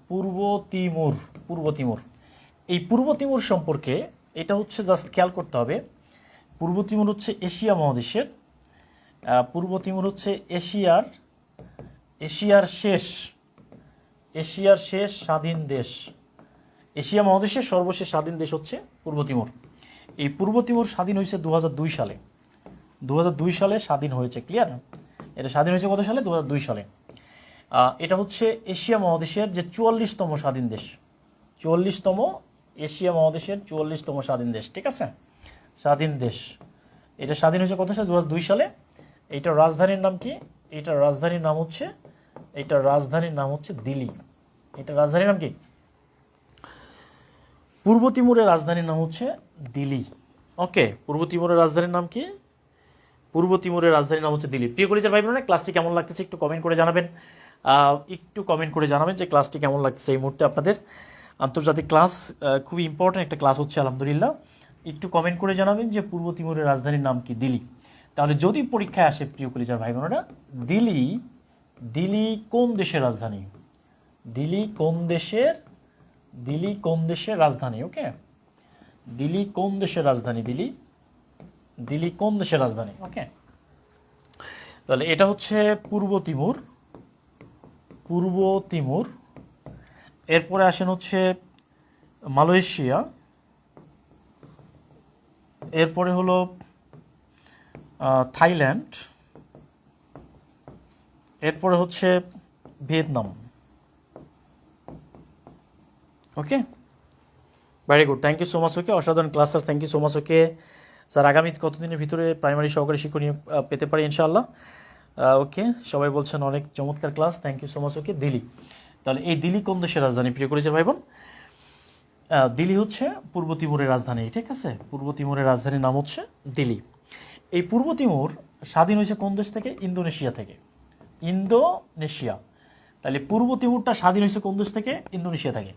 পূর্ব তিমুর। এই পূর্ব তিমুর সম্পর্কে এটা হচ্ছে জাস্ট খেয়াল করতে হবে, পূর্ব তিমুর হচ্ছে এশিয়া মহাদেশের, পূর্ব তিমুর হচ্ছে এশিয়ার শেষ স্বাধীন দেশ। এশিয়া মহাদেশের সর্বশেষ স্বাধীন দেশ হচ্ছে পূর্ব তিমুর। এই পূর্ব তিমুর স্বাধীন হয়েছে 2002 সালে, 2002 সালে স্বাধীন হয়েছে, ক্লিয়ার। এটা স্বাধীন হয়েছে কত সালে? 2002 সালে। এটা হচ্ছে এশিয়া মহাদেশের যে 44তম স্বাধীন দেশ, 44তম এশিয়া মহাদেশের 44তম স্বাধীন দেশ, ঠিক আছে, স্বাধীন দেশ। এটা স্বাধীন হয়েছে কত সালে? 2002 সালে। এইটার রাজধানীর নাম কি? এইটার রাজধানীর নাম হচ্ছে দিল্লি। এটার রাজধানীর নাম কি? পূর্ব তিমুরের রাজধানীর নাম হচ্ছে দিল্লি। ওকে, পূর্ব তিমুরের রাজধানীর নাম কি? পূর্ব তিমুরের রাজধানীর নাম হচ্ছে দিল্লি। প্রিয় কলেজের ভাই বোনেরা, ক্লাসটি কেমন লাগতেছে একটু কমেন্ট করে জানাবেন, যে ক্লাসটি কেমন লাগতেছে এই মুহূর্তে আপনাদের। আন্তর্জাতিক ক্লাস, খুবই ইম্পর্টেন্ট একটা ক্লাস হচ্ছে আলহামদুলিল্লাহ। একটু কমেন্ট করে জানাবেন যে পূর্ব তিমুরের রাজধানীর নাম কি? দিল্লি। তাহলে যদি পরীক্ষায় আসে প্রিয় কলেজের ভাই বোনেরা, দিল্লি কোন দেশের রাজধানী? দিল্লি কোন দেশের রাজধানী? ওকে, দিল্লি কোন দেশের রাজধানী? দিল্লি কোন দেশের রাজধানী? ওকে, তাহলে এটা হচ্ছে পূর্ব তিমুর। এরপরে আসেন হচ্ছে মালয়েশিয়া, এরপরে হলো থাইল্যান্ড, এরপরে হচ্ছে Vietnam. Okay, very good, thank you so much okay, অসাধারণ class sir, thank you so much okay sir. আগামী কতদিনের ভিতরে প্রাইমারি সহকারী শিক্ষক নিয়োগ পেতে পারি ইনশাআল্লাহ? ওকে, সবাই বলছেন অনেক চমৎকার class, thank you so much okay. Delhi, তাহলে এই দিল্লি কোন দেশের রাজধানী প্রিয় কলেজের ভাই বোন? দিল্লি হচ্ছে পূর্ব তিমুরের রাজধানী, ঠিক আছে? পূর্ব তিমুরের রাজধানীর নাম হচ্ছে দিল্লি। এই পূর্ব তিমুর স্বাধীন হয়েছে কোন দেশ থেকে? ইন্দোনেশিয়া থেকে। ইন্দোনেশিয়া, তাহলে পূর্ব তিমুরটা স্বাধীন হয়েছে কোন দেশ থেকে? ইন্দোনেশিয়া থেকে।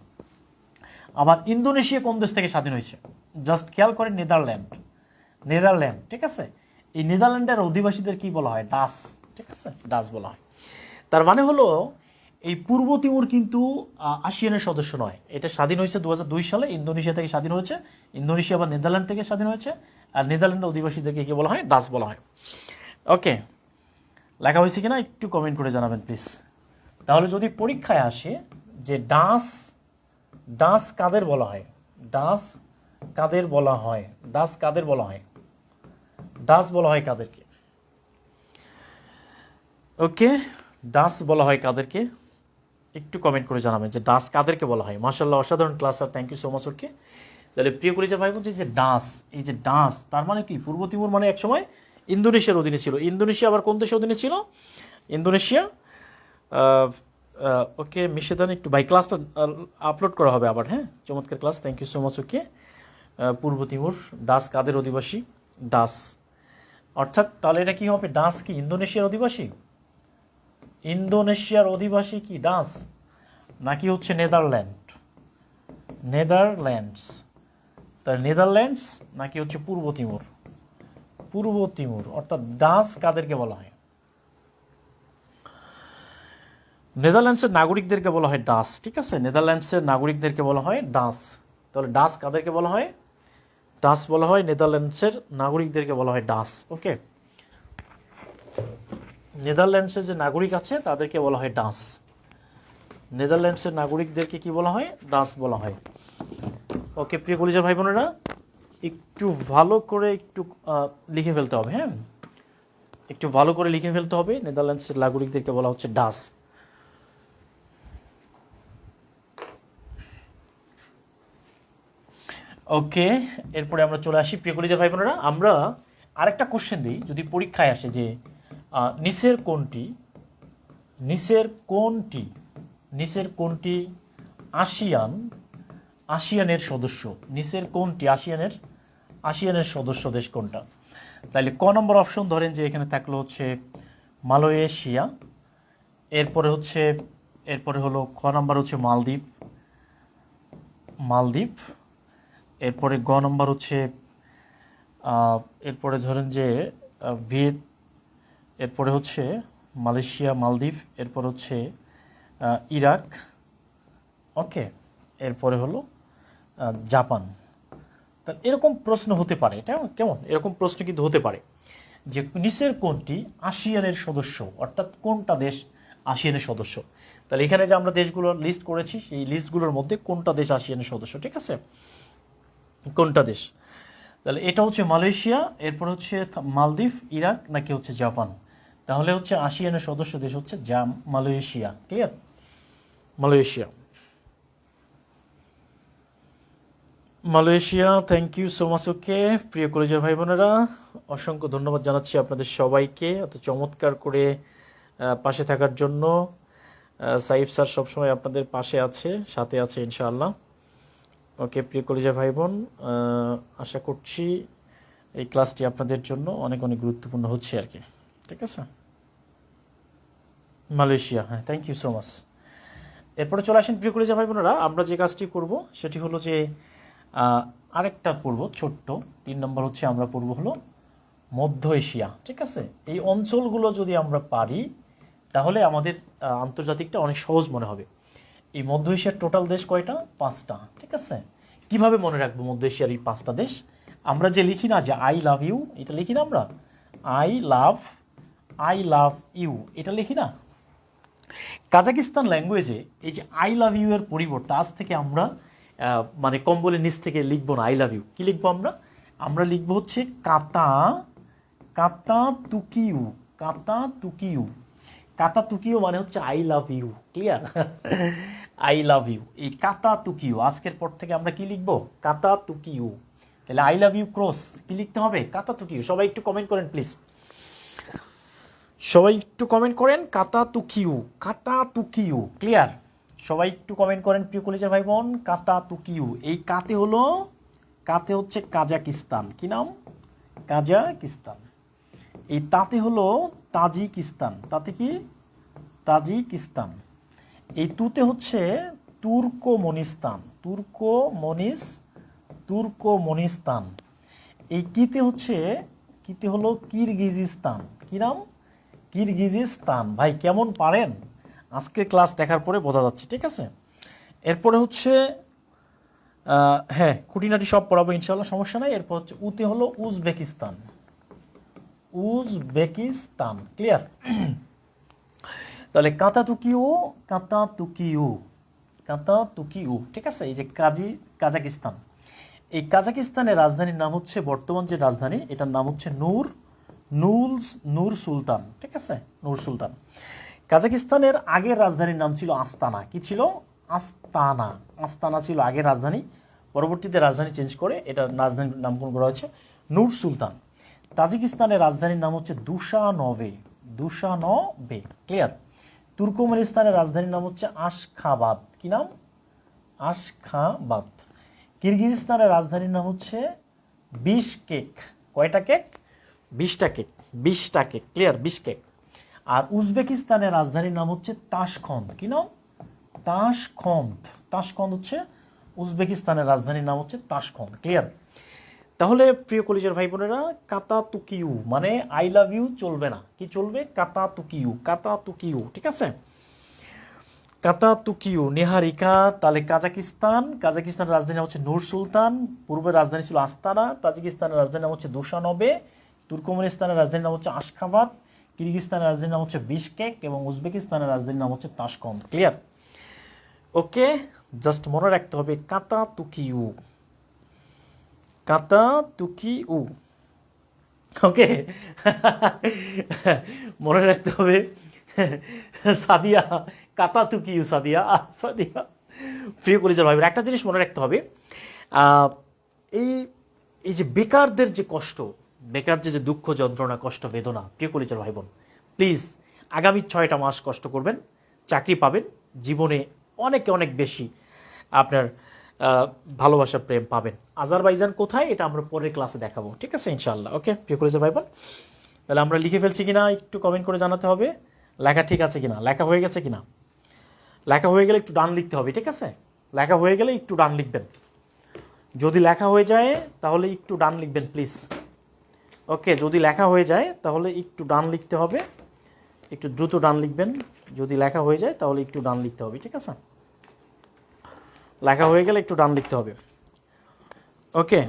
আবার ইন্দোনেশিয়া কোন দেশ থেকে স্বাধীন হয়েছে? জাস্ট খেয়াল করেন, নেদারল্যান্ড। নেদারল্যান্ড, ঠিক আছে? এই নেদারল্যান্ডের অধিবাসীদের কি বলা হয়? ডাচ, ঠিক আছে? ডাচ বলা হয়। তার মানে হলো এই পূর্ব তিমুর কিন্তু আসিয়ানের সদস্য নয়। এটা স্বাধীন হয়েছে 2002 সালে, ইন্দোনেশিয়া থেকে স্বাধীন হয়েছে। ইন্দোনেশিয়া বা নেদারল্যান্ড থেকে স্বাধীন হয়েছে। আর নেদারল্যান্ডের অধিবাসীদেরকে কি বলা হয়? ডাচ বলা হয়। ওকে, লেখা হয়েছে কিনা একটু কমেন্ট করে জানাবেন প্লিজ। তাহলে যদি পরীক্ষায় আসে যে ডাচ, ডাচ কাদের বলা হয়? ডাচ কাদের বলা হয়? ডাচ কাদের বলা হয়? ডাচ বলা হয় কাদেরকে? ওকে, ডাচ বলা হয় কাদেরকে? একটু কমেন্ট করে জানাবেন যে ডাচ কাদেরকে বলা হয়। মাশাআল্লাহ, অসাধারণ class sir, thank you so much okay. তাহলে প্রিয় কলেজের ভাই বলছে যে ডাচ, এই যে ডাচ তার মানে কি? পূর্ব তিমুর মানে একসময় ইন্দোনেশিয়ার অধীনে ছিল। ইন্দোনেশিয়া আবার কোন দেশের অধীনে ছিল? ইন্দোনেশিয়া। ওকে মিশেদান, একটু ভাই ক্লাসটা আপলোড করা হবে আবার, হ্যাঁ? চমৎকার class, thank you so much okay. পূর্ব তিমুর, ডাচ কাদের অধিবাসী? ডাচ। অর্থাৎ তাহলে এটা কি হবে? ডাচ কি ইন্দোনেশিয়ার অধিবাসী? ইন্দোনেশিয়ার অধিবাসী কি ডাচ, নাকি হচ্ছে নেদারল্যান্ড? নেদারল্যান্ডস, তাহলে নেদারল্যান্ডস নাকি হচ্ছে পূর্ব তিমুর? পূর্ব তিমুর। অর্থাৎ ডাচ কাদেরকে বলা হয়? নেদারল্যান্ডসের নাগরিকদেরকে বলা হয় ডাচ, ঠিক আছে? নেদারল্যান্ডসের নাগরিকদেরকে বলা হয় ডাচ। তাহলে ডাচ কাদেরকে বলা হয়? ডাচ বলা হয় নেদারল্যান্ডসের নাগরিকদেরকে বলা হয় ডাচ। ওকে, নেদারল্যান্ডসের যে নাগরিক আছে তাদেরকে বলা হয় ডাচ। নেদারল্যান্ডসের নাগরিকদেরকে কি বলা হয়? ডাচ বলা হয়। ওকে প্রিয় কলিজার ভাই বোনেরা, একটু ভালো করে একটু লিখে ফেলতে হবে, হ্যাঁ? একটু ভালো করে লিখে ফেলতে হবে। নেদারল্যান্ডসের নাগরিকদেরকে বলা হচ্ছে ডাচ। ওকে, এরপরে আমরা চলে আসি প্রিয় কলিজার ভাই বোনেরা, আমরা আরেকটা কোশ্চেন দিই। যদি পরীক্ষায় আসে যে নিচের কোনটি, নিচের কোনটি, নিচের কোনটি আসিয়ানের সদস্য? নিচের কোনটি আসিয়ানের সদস্য দেশ কোনটা? তাহলে ক নম্বর অপশন ধরেন যে এখানে থাকলো হচ্ছে মালয়েশিয়া, এরপরে হলো খ নম্বর হচ্ছে মালদ্বীপ, মালদ্বীপ। এরপরে গ নম্বর হচ্ছে এরপরে ধরেন যে এরপরে হচ্ছে মালয়েশিয়া, মালদ্বীপ, এরপর হচ্ছে ইরাক। ওকে, এরপরে হলো জাপান। তা এরকম প্রশ্ন হতে পারে, এটা কেমন? এরকম প্রশ্ন কিন্তু হতে পারে যে নিচের কোনটি আসিয়ানের সদস্য, অর্থাৎ কোনটা দেশ আসিয়ানের সদস্য। তাহলে এখানে যে আমরা দেশগুলোর লিস্ট করেছি সেই লিস্টগুলোর মধ্যে কোনটা দেশ আসিয়ানের সদস্য, ঠিক আছে? কোনটা দেশ? তাহলে এটা হচ্ছে মালয়েশিয়া, এরপর হচ্ছে মালদ্বীপ, ইরাক, নাকি হচ্ছে জাপান? তাহলে হচ্ছে আসিয়ানের সদস্য দেশ হচ্ছে Malaysia. Clear? Malaysia, Malaysia. Thank you so much okay. প্রিয় কলেজের ভাই বোনেরা, অসংখ্য ধন্যবাদ জানাচ্ছি আপনাদের সবাইকে এত চমৎকার করে পাশে থাকার জন্য। সাইফ স্যার সবসময় আপনাদের পাশে আছে, সাথে আছে ইনশাআল্লাহ। ওকে প্রিয় কলেজের ভাই বোন, আশা করছি এই ক্লাসটি আপনাদের জন্য অনেক অনেক গুরুত্বপূর্ণ হচ্ছে আর কি, ঠিক আছে? মালয়েশিয়া, হ্যাঁ, থ্যাংক ইউ সো মাচ। এরপরে চলে আসেন প্রিয় কলেজের ভাই বোনেরা, আমরা যে কাজটি করব সেটি হলো যে আরেকটা পড়ব ছোট্ট। 3 নম্বর হচ্ছে আমরা পড়ব হলো মধ্য এশিয়া, ঠিক আছে? এই অঞ্চলগুলো যদি আমরা পারি তাহলে আমাদের আন্তর্জাতিকটা অনেক সহজ মনে হবে। এই মধ্য এশিয়ার টোটাল দেশ কয়টা? 5টা, ঠিক আছে? কিভাবে মনে রাখবো মধ্য এশিয়ার এই 5টা দেশ? আমরা যে লিখি না যে আই লাভ ইউ, এটা লিখি না আমরা? আই লাভ ইউ, এটা লিখি না? কাজাকিস্তান ল্যাঙ্গুয়েজে এই যে আই লাভ ইউ এর পরিবর্তে আজ থেকে আমরা মানে কম্বলের নিচ থেকে লিখবো না আই লাভ ইউ, কি লিখবো আমরা? আমরা লিখবো হচ্ছে কাতা তুকিউ, কাতা তুকিউ। কাতা তুকিউ মানে হচ্ছে I love you. Clear? I love you, এই কাতা তুকিউ আজকের পর থেকে আমরা কি লিখবো? কাতা তুকিউ। তাহলে আই লাভ ইউ ক্রস কি লিখতে হবে? কাতা তুকিউ। সবাই একটু কমেন্ট করেন প্লিজ, সবাই একটু কমেন্ট করেন কাতা তুকিউ, কাতা তুকিউ। ক্লিয়ার? সবাই একটু কমেন্ট করেন প্রিয় কলেজের ভাই বোন, কাতা তুকিউ। এই কাতে হলো, কাতে হচ্ছে কাজাকিস্তান, কি নাম? কাজাকিস্তান। এই তাতে হলো তাজিকিস্তান, তাতে কি? তাজিকিস্তান। এই তুতে হচ্ছে তুর্কমনিস্তান, তুর্কমনিস্তান। এই কিতে হচ্ছে, কিতে হলো কিরগিজিস্তান, কি নাম? কিরগিজিস্তান। ভাই কেমন পারেন? আজকে ক্লাস দেখার পরে বোঝা যাচ্ছে, ঠিক আছে? এরপরে হচ্ছে হ্যাঁ, খুঁটিনাটি সব পড়াবো ইনশাল্লাহ, সমস্যা নাই। এরপর হচ্ছে উতে হলো উজবেকিস্তান, উজবেকিস্তান। ক্লিয়ার? তাহলে কাতাতুকিউ, কাতাতুকিউ, কাতাতুকিউ, ঠিক আছে? এই যে কাজাকিস্তান, এই কাজাকিস্তানের রাজধানীর নাম হচ্ছে, বর্তমান যে রাজধানী এটার নাম হচ্ছে নূর সুলতান, ঠিক আছে? নূর সুলতান। কাজাকিস্তানের আগের রাজধানীর নাম ছিল আস্তানা। কি ছিল? আস্তানা। আস্তানা ছিল আগের রাজধানী, পরবর্তীতে রাজধানী চেঞ্জ করে এটার রাজধানীর নামকরণ করা হয়েছে নূর সুলতান। তাজিকিস্তানের রাজধানীর নাম হচ্ছে দুশানবে, দুশানবে। ক্লিয়ার? তুর্কমেনিস্তানের রাজধানীর নাম হচ্ছে আশখাবাদ, কি নাম? আশখাবাদ। কিরগিজস্তানের রাজধানীর নাম হচ্ছে বিশকেক। কয়টা কেক? 20টা কেক, 20টা কেক। ক্লিয়ার? বিশকেক। আর উজবেকিস্তানের রাজধানীর নাম হচ্ছে তাশখন্দ, কি নাম? তাশখন্দ। তাশখন্দ হচ্ছে উজবেকিস্তানের রাজধানীর নাম হচ্ছে তাশখন্দ। ক্লিয়ার? তাহলে প্রিয় কলেজের ভাই বোনেরা, কাতা তুকিউ মানে আই লাভ ইউ চলবে না, কি চলবে? কাতা তুকিউ, কাতা তুকিউ, ঠিক আছে? কাতা তুকিউ। নেহারিকা। তাহলে কাজাকিস্তান, কাজাকিস্তানের রাজধানী নাম হচ্ছে নূর সুলতান, পূর্বের রাজধানী ছিল আস্তানা, তাজিকিস্তানের রাজধানী নাম হচ্ছে দুশানবে, তুর্কমেনিস্তানের রাজধানীর নাম হচ্ছে আশখাবাদ, কিরগিজস্তানের রাজধানীর নাম হচ্ছে বিশকেক এবং উজবেকিস্তানের রাজধানীর নাম হচ্ছে তাশকন্দ। ক্লিয়ার? ওকে, জাস্ট মনে রাখতে হবে কাতা তুকিউ, কাতা তুকিউ। ওকে, মনে রাখতে হবে সাদিয়া, কাতা তুকিউ, সাদিয়া, সাদিয়া। প্রিয় কলেজের ভাই বোনেরা, একটা জিনিস মনে রাখতে হবে, আহ, এই এই যে বেকারদের যে কষ্ট, বেকার যে দুঃখ যন্ত্রণা কষ্ট বেদনা, প্রিয় কলেজের ভাই বোন, প্লিজ আগামী 6টা মাস কষ্ট করবেন, চাকরি পাবেন, জীবনে অনেকে অনেক বেশি আপনার ভালোবাসা প্রেম পাবেন। আজারবাইজান কোথায় এটা আমরা পরের ক্লাসে দেখাবো, ঠিক আছে ইনশাআল্লাহ। ওকে প্রিয় কলেজের ভাই বোন, তাহলে আমরা লিখে ফেলছি কিনা একটু কমেন্ট করে জানাতে হবে, লেখা ঠিক আছে কিনা, লেখা হয়ে গেছে কিনা। লেখা হয়ে গেলে একটু ডান লিখতে হবে, ঠিক আছে? লেখা হয়ে গেলে একটু ডান লিখবেন, যদি লেখা হয়ে যায় তাহলে একটু ডান লিখবেন প্লিজ। ওকে, যদি লেখা হয়ে যায় তাহলে একটু ডান লিখতে হবে, একটু দ্রুত ডান লিখবেন। যদি লেখা হয়ে যায় তাহলে একটু ডান লিখতে হবে, ঠিক আছে? লেখা হয়ে গেলে একটু ডান লিখতে হবে। ওকে,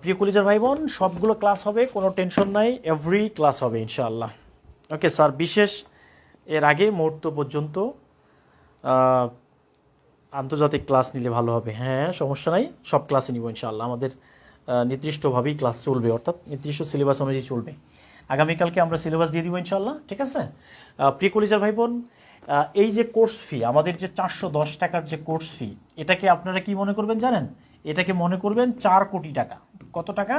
প্রিয় কলেজের ভাই বোন, সবগুলো ক্লাস হবে, কোনো টেনশন নাই, এভরি ক্লাস হবে ইনশাআল্লাহ। ওকে স্যার, বিশেষ এর আগে মুহূর্ত পর্যন্ত আন্তর্জাতিক ক্লাস নিলে ভালো হবে। হ্যাঁ, সমস্যা নাই, সব ক্লাসে নিব ইনশাআল্লাহ। আমাদের নির্দিষ্টভাবেই ক্লাস চলবে, অর্থাৎ নির্দিষ্ট সিলেবাস অনুযায়ী চলবে। আগামীকালকে আমরা সিলেবাস দিয়ে দিব ইনশাআল্লাহ, ঠিক আছে? প্রিয় কলেজের ভাই বোন, এই যে কোর্স ফি, আমাদের যে 410 টাকার যে কোর্স ফি, এটাকে আপনারা কি মনে করবেন জানেন? এটাকে মনে করবেন 4 কোটি টাকা। কত টাকা?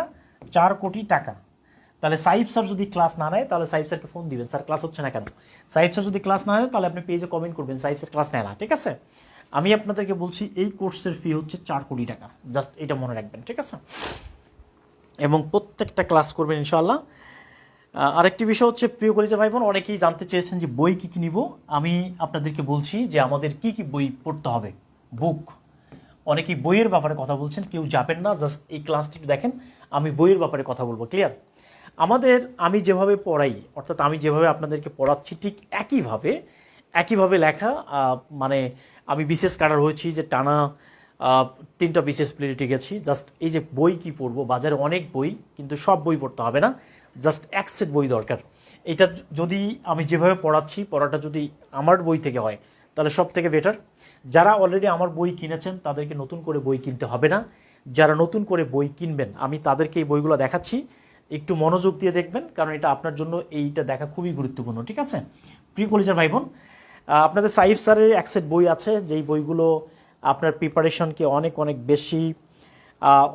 4 কোটি টাকা। তাহলে সাইফ স্যার যদি ক্লাস না নেয় তাহলে সাইফ স্যারকে ফোন দিবেন, স্যার ক্লাস হচ্ছে না কেন? সাইফ স্যার যদি ক্লাস না নেয় তাহলে আপনি পেজে কমেন্ট করবেন সাইফ স্যার ক্লাস নেয় না, ঠিক আছে? আমি আপনাদেরকে বলছি এই কোর্সের ফি হচ্ছে 4 কোটি টাকা, জাস্ট এটা মনে রাখবেন, ঠিক আছে? এবং প্রত্যেকটা ক্লাস করবেন ইনশাআল্লাহ। আরেকটি বিষয় হচ্ছে প্রিয় কলেজের ভাই বোন, অনেকেই জানতে চেয়েছেন যে বই কী কী নিব। আমি আপনাদেরকে বলছি যে আমাদের কি কি বই পড়তে হবে, বুক। অনেকেই বইয়ের ব্যাপারে কথা বলছেন, কেউ যাবেন না, জাস্ট এই ক্লাসটি দেখেন, আমি বইয়ের ব্যাপারে কথা বলবো। ক্লিয়ার? আমি যেভাবে পড়াই, অর্থাৎ আমি যেভাবে আপনাদেরকে পড়াচ্ছি ঠিক একইভাবে লেখা। মানে আমি বিশেষ কাটার হয়েছি যে টানা 3টা বিশেষ প্লেটে গেছি। জাস্ট এই যে বই কি পড়বো, বাজারে অনেক বই, কিন্তু সব বই পড়তে হবে না, জাস্ট এক সেট বই দরকার। এটা যদি আমি যেভাবে পড়াচ্ছি, পড়াটা যদি আমার বই থেকে হয় তাহলে সব থেকে বেটার। যারা অলরেডি আমার বই কিনেছেন তাদেরকে নতুন করে বই কিনতে হবে না, যারা নতুন করে বই কিনবেন আমি তাদেরকে এই বইগুলো দেখাচ্ছি, একটু মনোযোগ দিয়ে দেখবেন, কারণ এটা আপনার জন্য এইটা দেখা খুবই গুরুত্বপূর্ণ। ঠিক আছে প্রিয় কলেজের ভাই বোন, আপনাদের সাইফ স্যারের এক সেট বই আছে, যেই বইগুলো আপনার প্রিপারেশনকে অনেক অনেক বেশি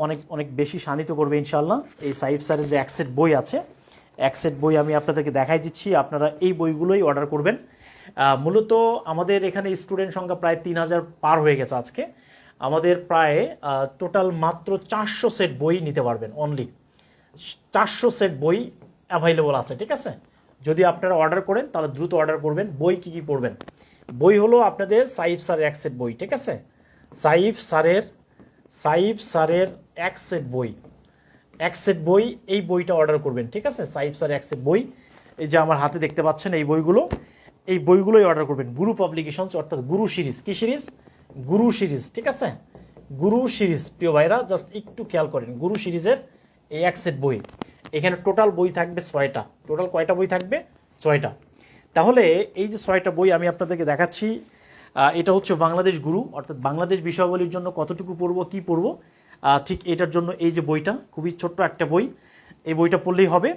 অনেক অনেক বেশি শানিত করবে ইনশাল্লাহ। এই সাইফ স্যারের যে এক সেট বই আছে, এক সেট বই আমি আপনাদেরকে দেখাই দিচ্ছি, আপনারা এই বইগুলোই অর্ডার করবেন। মূলত আমাদের এখানে স্টুডেন্ট সংখ্যা প্রায় 3000 পার হয়ে গেছে আজকে। আমাদের প্রায় টোটাল মাত্র 400 সেট বই নিতে পারবেন, অনলি 400 সেট বই অ্যাভাইলেবল আছে। ঠিক আছে, যদি আপনারা অর্ডার করেন তাহলে দ্রুত অর্ডার করবেন। বই কি কি পড়বেন? বই হলো আপনাদের সাইফ স্যারের এক সেট বই। ঠিক আছে, সাইফ স্যারের এক সেট বই, এক সেট বই, এই বইটা অর্ডার করবেন। ঠিক আছে, সাইফ স্যারের এক সেট বই, এই যে আমার হাতে দেখতে পাচ্ছেন এই বইগুলো, এই বইগুলোই অর্ডার করবেন। গুরু পাবলিকেশনস অর্থাৎ গুরু সিরিজ। কি সিরিজ? গুরু সিরিজ। ঠিক আছে, গুরু সিরিজ। প্রিয় ভাইরা জাস্ট একটু খেয়াল করেন, গুরু সিরিজের এই এক সেট বই, এখানে টোটাল বই থাকবে 6টা। টোটাল কয়টা বই থাকবে? 6টা। তাহলে এই যে 6টা বই আমি আপনাদেরকে দেখাচ্ছি, এটা হচ্ছে বাংলাদেশ গুরু, অর্থাৎ বাংলাদেশ বিষয়াবলীর জন্য কতটুকু পড়বো, কি পড়বো, ঠিক এটার জন্য এই যে বইটা, খুবই ছোট্ট একটা বই, এই বইটা পড়লেই হবে।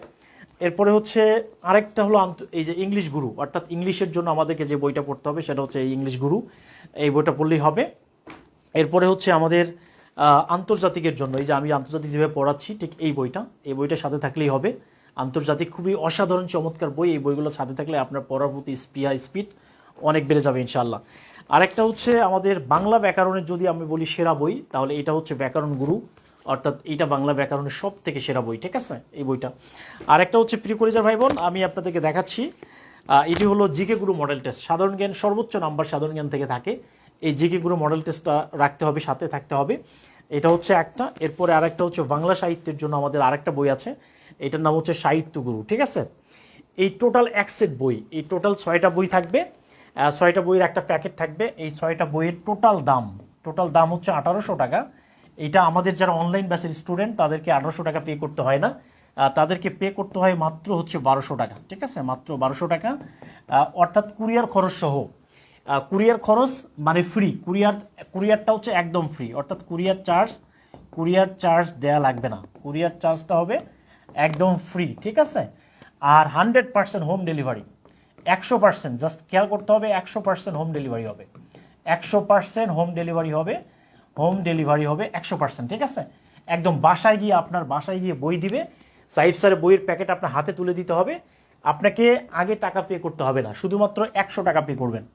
এরপরে হচ্ছে আরেকটা হলো এই যে ইংলিশ গুরু, অর্থাৎ ইংলিশের জন্য আমাদেরকে যে বইটা পড়তে হবে সেটা হচ্ছে এই ইংলিশ গুরু, এই বইটা পড়লেই হবে। এরপরে হচ্ছে আমাদের আন্তর্জাতিকের জন্য, এই যে আমি আন্তর্জাতিক যেভাবে পড়াচ্ছি ঠিক এই বইটা, এই বইটার সাথে থাকলেই হবে। আন্তর্জাতিক খুবই অসাধারণ চমৎকার বই, এই বইগুলোর সাথে থাকলে আপনার পড়ার প্রতি স্পিড অনেক বেড়ে যাবে ইনশাআল্লাহ। আরেকটা হচ্ছে আমাদের বাংলা ব্যাকরণের, যদি আমি বলি সেরা বই, তাহলে এটা হচ্ছে ব্যাকরণ গুরু, অর্থাৎ এইটা বাংলা ব্যাকরণের সব থেকে সেরা বই। ঠিক আছে, এই বইটা। আরেকটা হচ্ছে প্রিয় কলেজের ভাই বোন, আমি আপনাদেরকে দেখাচ্ছি, এটি হলো জিকে গুরু মডেল টেস্ট। সাধারণ জ্ঞান সর্বোচ্চ নাম্বার সাধারণ জ্ঞান থেকে থাকে, এই জিকে গুরু মডেল টেস্টটা রাখতে হবে, সাথে থাকতে হবে। এটা হচ্ছে একটা। এরপরে আরেকটা হচ্ছে বাংলা সাহিত্যের জন্য আমাদের আরেকটা বই আছে, এটার নাম হচ্ছে সাহিত্য গুরু। ঠিক আছে, এই টোটাল এক সেট বই, এই টোটাল 6টা বই থাকবে, 6টা বইয়ের একটা প্যাকেট থাকবে। এই 6টা বইয়ের টোটাল দাম হচ্ছে 1800 টাকা। এটা আমাদের যারা অনলাইন ব্যাচের স্টুডেন্ট তাদেরকে 1800 টাকা পে করতে হয় না, তাদেরকে পে করতে হয় মাত্র হচ্ছে 1200 টাকা। ঠিক আছে, মাত্র 1200 টাকা, অর্থাৎ কুরিয়ার খরচ সহ। কুরিয়ার খরচ মানে ফ্রি, কুরিয়ারটা হচ্ছে একদম ফ্রি, অর্থাৎ কুরিয়ার চার্জ দেয়া লাগবে না, কুরিয়ার চার্জটা হবে একদম ফ্রি। ঠিক আছে, আর 100% হোম ডেলিভারি, 100%, জাস্ট খেয়াল করতে হবে, 100% হোম ডেলিভারি হবে, 100% হোম ডেলিভারি হবে, 100%। ঠিক আছে, একদম বাসায় গিয়ে, আপনার বাসায় গিয়ে বই দিবে। সাইফ স্যারের বইয়ের প্যাকেট আপনার হাতে তুলে দিতে হবে, আপনাকে আগে টাকা পে করতে হবে না, শুধুমাত্র 100 টাকা পে করবেন।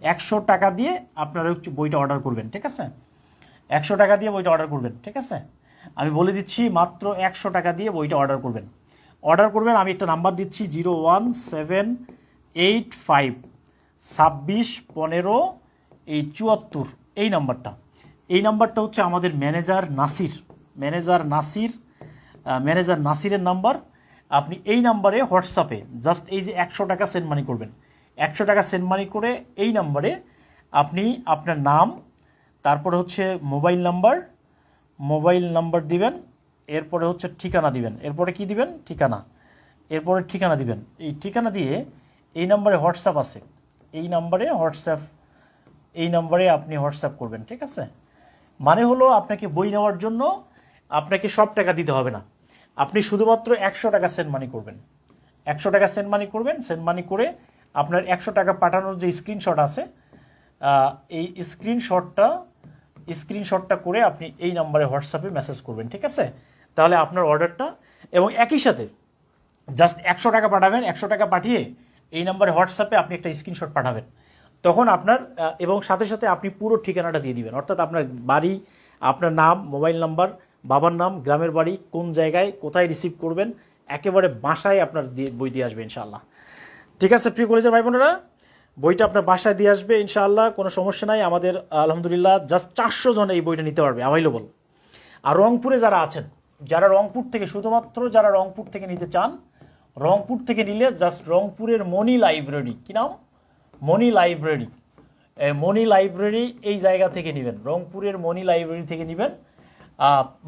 100 টাকা দিয়ে আপনারা বইটা অর্ডার করবেন। ঠিক আছে, 100 টাকা দিয়ে বইটা অর্ডার করবেন। ঠিক আছে, আমি বলে দিচ্ছি, মাত্র 100 টাকা দিয়ে বইটা অর্ডার করবেন। আমি একটা নাম্বার দিচ্ছি, 01785261574, এই নাম্বারটা হচ্ছে আমাদের ম্যানেজার নাসিরের নাম্বার। আপনি এই নাম্বারে হোয়াটসঅ্যাপে জাস্ট এই যে 100 টাকা সেন্ড মানি করবেন, 100 টাকা সেন্ড মানি করে এই নাম্বারে আপনি আপনার নাম, তারপরে হচ্ছে মোবাইল নাম্বার দিবেন, এরপরে হচ্ছে ঠিকানা দিবেন, এরপরে কি দিবেন? ঠিকানা দিবেন। এই ঠিকানা দিয়ে এই নাম্বারে হোয়াটসঅ্যাপ আছে, এই নাম্বারে আপনি হোয়াটসঅ্যাপ করবেন। ঠিক আছে, মানে হলো আপনাকে বই নেওয়ার জন্য আপনাকে সব টাকা দিতে হবে না, আপনি শুধুমাত্র 100 টাকা সেন্ড মানি করবেন। 100 টাকা সেন্ড মানি করে আপনার 100 টাকা পাঠানোর যে স্ক্রিনশট আছে, এই স্ক্রিনশটটা করে আপনি এই নাম্বারে হোয়াটসঅ্যাপে মেসেজ করবেন। ঠিক আছে, তাহলে আপনার অর্ডারটা, এবং একই সাথে জাস্ট 100 টাকা পাঠাবেন, 100 টাকা পাঠিয়ে এই নাম্বারে হোয়াটসঅ্যাপে আপনি একটা স্ক্রিনশট পাঠাবেন, তখন আপনার এবং সাথে সাথে আপনি পুরো ঠিকানাটা দিয়ে দিবেন, অর্থাৎ আপনার বাড়ি, আপনার নাম, মোবাইল নাম্বার, বাবার নাম, গ্রামের বাড়ি, কোন জায়গায়, কোথায় রিসিভ করবেন, একেবারে বাসায় আপনার বই দিয়ে আসবে ইনশাআল্লাহ। ঠিক আছে প্রিয় কলেজের ভাই বোনেরা, বইটা আপনার বাসায় দিয়ে আসবে ইনশাআল্লাহ, কোনো সমস্যা নাই। আমাদের আলহামদুলিল্লাহ জাস্ট 400 জন এই বইটা নিতে পারবে, অ্যাভেলেবল। আর রংপুরে যারা আছেন, যারা রংপুর থেকে, শুধুমাত্র যারা রংপুর থেকে নিতে চান, রংপুর থেকে নিলে জাস্ট রংপুরের মনি লাইব্রেরি, কি নাম? মনি লাইব্রেরি, এই জায়গা থেকে নেবেন, রংপুরের মনি লাইব্রেরি থেকে নেবেন,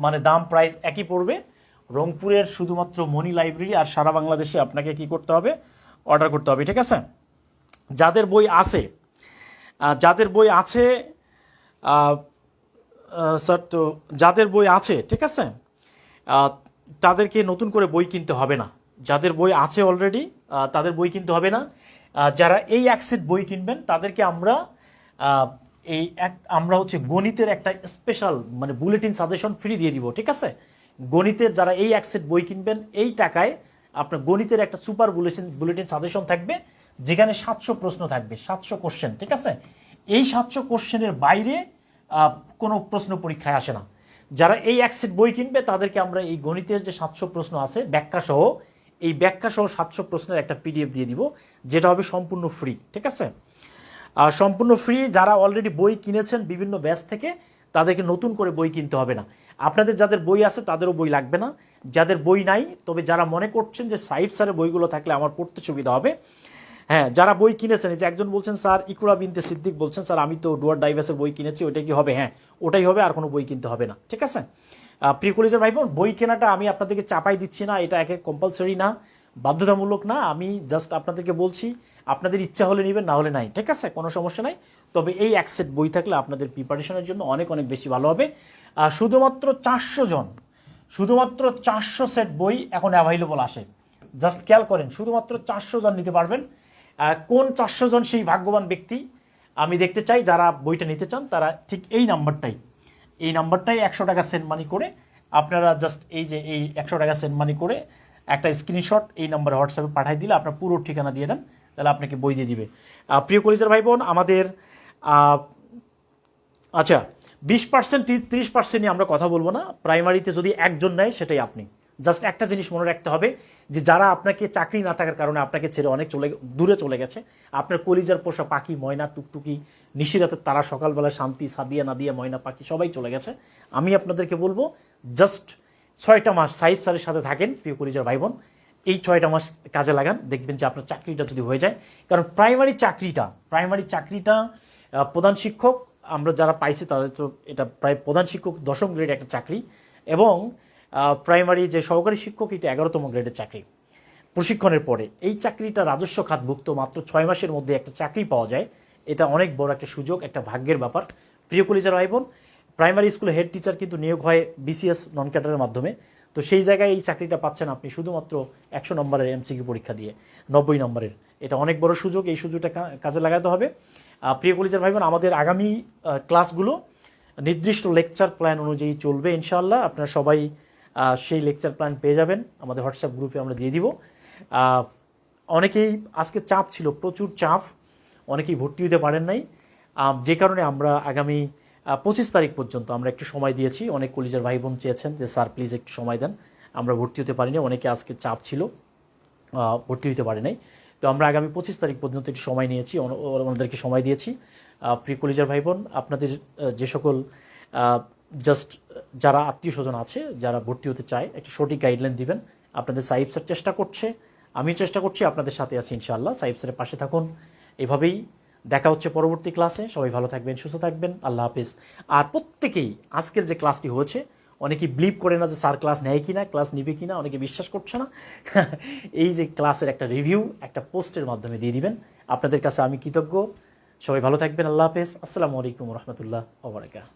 মানে দাম প্রাইস একই পড়বে। রংপুরের শুধুমাত্র মনি লাইব্রেরি, আর সারা বাংলাদেশে আপনাকে কি করতে হবে? অর্ডার করতে হবে। ঠিক আছে, যাদের বই আছে স্যার, তো যাদের বই আছে, ঠিক আছে, তাদেরকে নতুন করে বই কিনতে হবে না। যাদের বই আছে অলরেডি তাদের বই কিনতে হবে না। যারা এই এক সেট বই কিনবেন তাদেরকে আমরা আহ, আমরা হচ্ছে গণিতের একটা স্পেশাল মানে বুলেটিন সাজেশন ফ্রি দিয়ে দিব, ঠিক আছে? গণিতের যারা এই এক সেট বই কিনবেন এই টাকায় আপনার গণিতের একটা সুপার বুলেটিন সাজেশন থাকবে, যেখানে 700 প্রশ্ন থাকবে, 700 কোশ্চেন, ঠিক আছে? এই 700 কোশ্চেনের বাইরে কোনো প্রশ্ন পরীক্ষায় আসে না। যারা এই এক সেট বই কিনবে তাদেরকে আমরা এই গণিতের যে 700 প্রশ্ন আছে ব্যাখ্যা সহ, এই ব্যাখ্যা সহ 700 প্রশ্নের একটা পিডিএফ দিয়ে দিব, যেটা হবে সম্পূর্ণ ফ্রি, ঠিক আছে? সম্পূর্ণ ফ্রি। যারা অলরেডি বই কিনেছেন বিভিন্ন ব্যাচ থেকে তাদেরকে নতুন করে বই কিনতে হবে না। আপনাদের যাদের বই আছে তাদেরও বই লাগবে না। যাদের বই নাই, তবে যারা মনে করছেন যে সাইফ স্যারের বইগুলো থাকলে আমার পড়তে সুবিধা হবে, হ্যাঁ, যারা বই কিনেছেন, এই যে একজন বলছেন স্যার ইকরা বিনতে সিদ্দিক বলছেন স্যার আমি তো ডুয়ার ডাইভার্সের বই কিনেছি, ওইটা কি হবে? হ্যাঁ, ওটাই হবে, আর কোনো বই কিনতে হবে না, ঠিক আছে? প্রিয় কলেজের ভাই বোন, বই কেনাটা আমি আপনাদেরকে চাপাই দিচ্ছি না, এটা একে কম্পালসারি না, বাধ্যতামূলক না। আমি জাস্ট আপনাদেরকে বলছি আপনাদের ইচ্ছা হলে নেবেন, না হলে নাই, ঠিক আছে? কোনো সমস্যা নাই। তবে এই এক সেট বই থাকলে আপনাদের প্রিপারেশনের জন্য অনেক অনেক বেশি ভালো হবে। শুধুমাত্র 400 জন, শুধুমাত্র 400 সেট বই এখন অ্যাভাইলেবল আসে। জাস্ট খেয়াল করেন, শুধুমাত্র 400 জন নিতে পারবেন। কোন 400 জন সেই ভাগ্যবান ব্যক্তি আমি দেখতে চাই। যারা বইটা নিতে চান তারা ঠিক এই নাম্বারটাই 100 টাকা সেন্ড মানি করে আপনারা জাস্ট এই যে এই 100 টাকা সেন্ড মানি করে একটা স্ক্রিনশট এই নাম্বারে হোয়াটসঅ্যাপে পাঠিয়ে দিলে আপনার পুরো ঠিকানা দিয়ে দেন, তাহলে আপনাকে বই দিয়ে দিবে। প্রিয় কলেজের ভাই বোন, আমাদের আচ্ছা 20% 30% নিয়ে আমরা কথা বলবো না। প্রাইমারিতে যদি একজন নেয় সেটাই আপনি। জাস্ট একটা জিনিস মনে রাখতে হবে যে যারা আপনাকে চাকরি না থাকার কারণে আপনাকে ছেড়ে অনেক দূরে চলে গেছে, আপনার কলিজার পোষা পাখি ময়না টুকটুকি নিশিরাতের তারা সকালবেলা শান্তি সাদিয়া নাদিয়া ময়না পাখি সবাই চলে গেছে, আমি আপনাদেরকে বলবো জাস্ট 6টা মাস সাইফ স্যারের সাথে থাকেন প্রিয় কলিজার ভাই বোন। এই 6টা মাস কাজে লাগান, দেখবেন যে আপনার চাকরিটা যদি হয়ে যায়। কারণ প্রাইমারি চাকরিটা প্রধান শিক্ষক আমরা যারা পাইছি তাদের তো এটা প্রায় প্রধান শিক্ষক 10ম গ্রেড একটা চাকরি, এবং প্রাইমারি যে সহকারী শিক্ষক এটা 11তম গ্রেডের চাকরি। প্রশিক্ষণের পরে এই চাকরিটা রাজস্ব খাতভুক্ত, মাত্র 6 মাসের মধ্যে একটা চাকরি পাওয়া যায়। এটা অনেক বড় একটা সুযোগ, একটা ভাগ্যের ব্যাপার। প্রিয় কলেজের ভাই বোন, প্রাইমারি স্কুলে হেড টিচার কিন্তু নিয়োগ হয় বিসিএস নন ক্যাডারের মাধ্যমে। তো সেই জায়গায় এই চাকরিটা পাচ্ছেন আপনি শুধুমাত্র 100 নম্বরের এমসিকিউ পরীক্ষা দিয়ে, 90 নম্বরের। এটা অনেক বড় সুযোগ, এই সুযোগটা কাজে লাগাতে হবে। প্রিয় কলেজের ভাই বোন, আমাদের আগামী ক্লাসগুলো নির্দিষ্ট লেকচার প্ল্যান অনুযায়ী চলবে ইনশাআল্লাহ। আপনারা সবাই সেই লেকচার প্ল্যান পেয়ে যাবেন, আমাদের হোয়াটসঅ্যাপ গ্রুপে আমরা দিয়ে দিব। অনেকেই আজকে চাপ ছিল, প্রচুর চাপ, অনেকেই ভর্তি হতে পারেন নাই, যে কারণে আমরা আগামী 25 তারিখ পর্যন্ত আমরা একটু সময় দিয়েছি। অনেক কলেজের ভাই বোন চেয়েছেন যে স্যার প্লিজ একটু সময় দেন, আমরা ভর্তি হতে পারিনি, অনেকে আজকে চাপ ছিল ভর্তি হতে পারে নাই। তো আমরা আগামী 25 তারিখ পর্যন্ত একটু সময় নিয়েছি, ওনাদেরকে সময় দিয়েছি। প্রিয় কলেজের ভাই বোন, আপনাদের যে সকল জাস্ট যারা আত্মীয় স্বজন আছে যারা ভর্তি হতে চায় একটি সঠিক গাইডলাইন দিবেন। আপনাদের সাইফ স্যার চেষ্টা করছে, আমিও চেষ্টা করছি, আপনাদের সাথে আছি ইনশাআল্লাহ। সাইফ স্যারের পাশে থাকুন। এভাবেই দেখা হচ্ছে পরবর্তী ক্লাসে। সবাই ভালো থাকবেন, সুস্থ থাকবেন, আল্লাহ হাফিজ। আর প্রত্যেকেই আজকের যে ক্লাসটি হয়েছে, অনেকেই বিলিভ করে না যে স্যার ক্লাস নেয় কিনা, ক্লাস নিবে কিনা, অনেকে বিশ্বাস করছে না। এই যে ক্লাসের একটা রিভিউ একটা পোস্টের মাধ্যমে দিয়ে দিবেন, আপনাদের কাছে আমি কৃতজ্ঞ। সবাই ভালো থাকবেন, আল্লাহ হাফেজ, আসসালামু আলাইকুম রহমতুল্লাহ ওয়া বারাকাতুহু।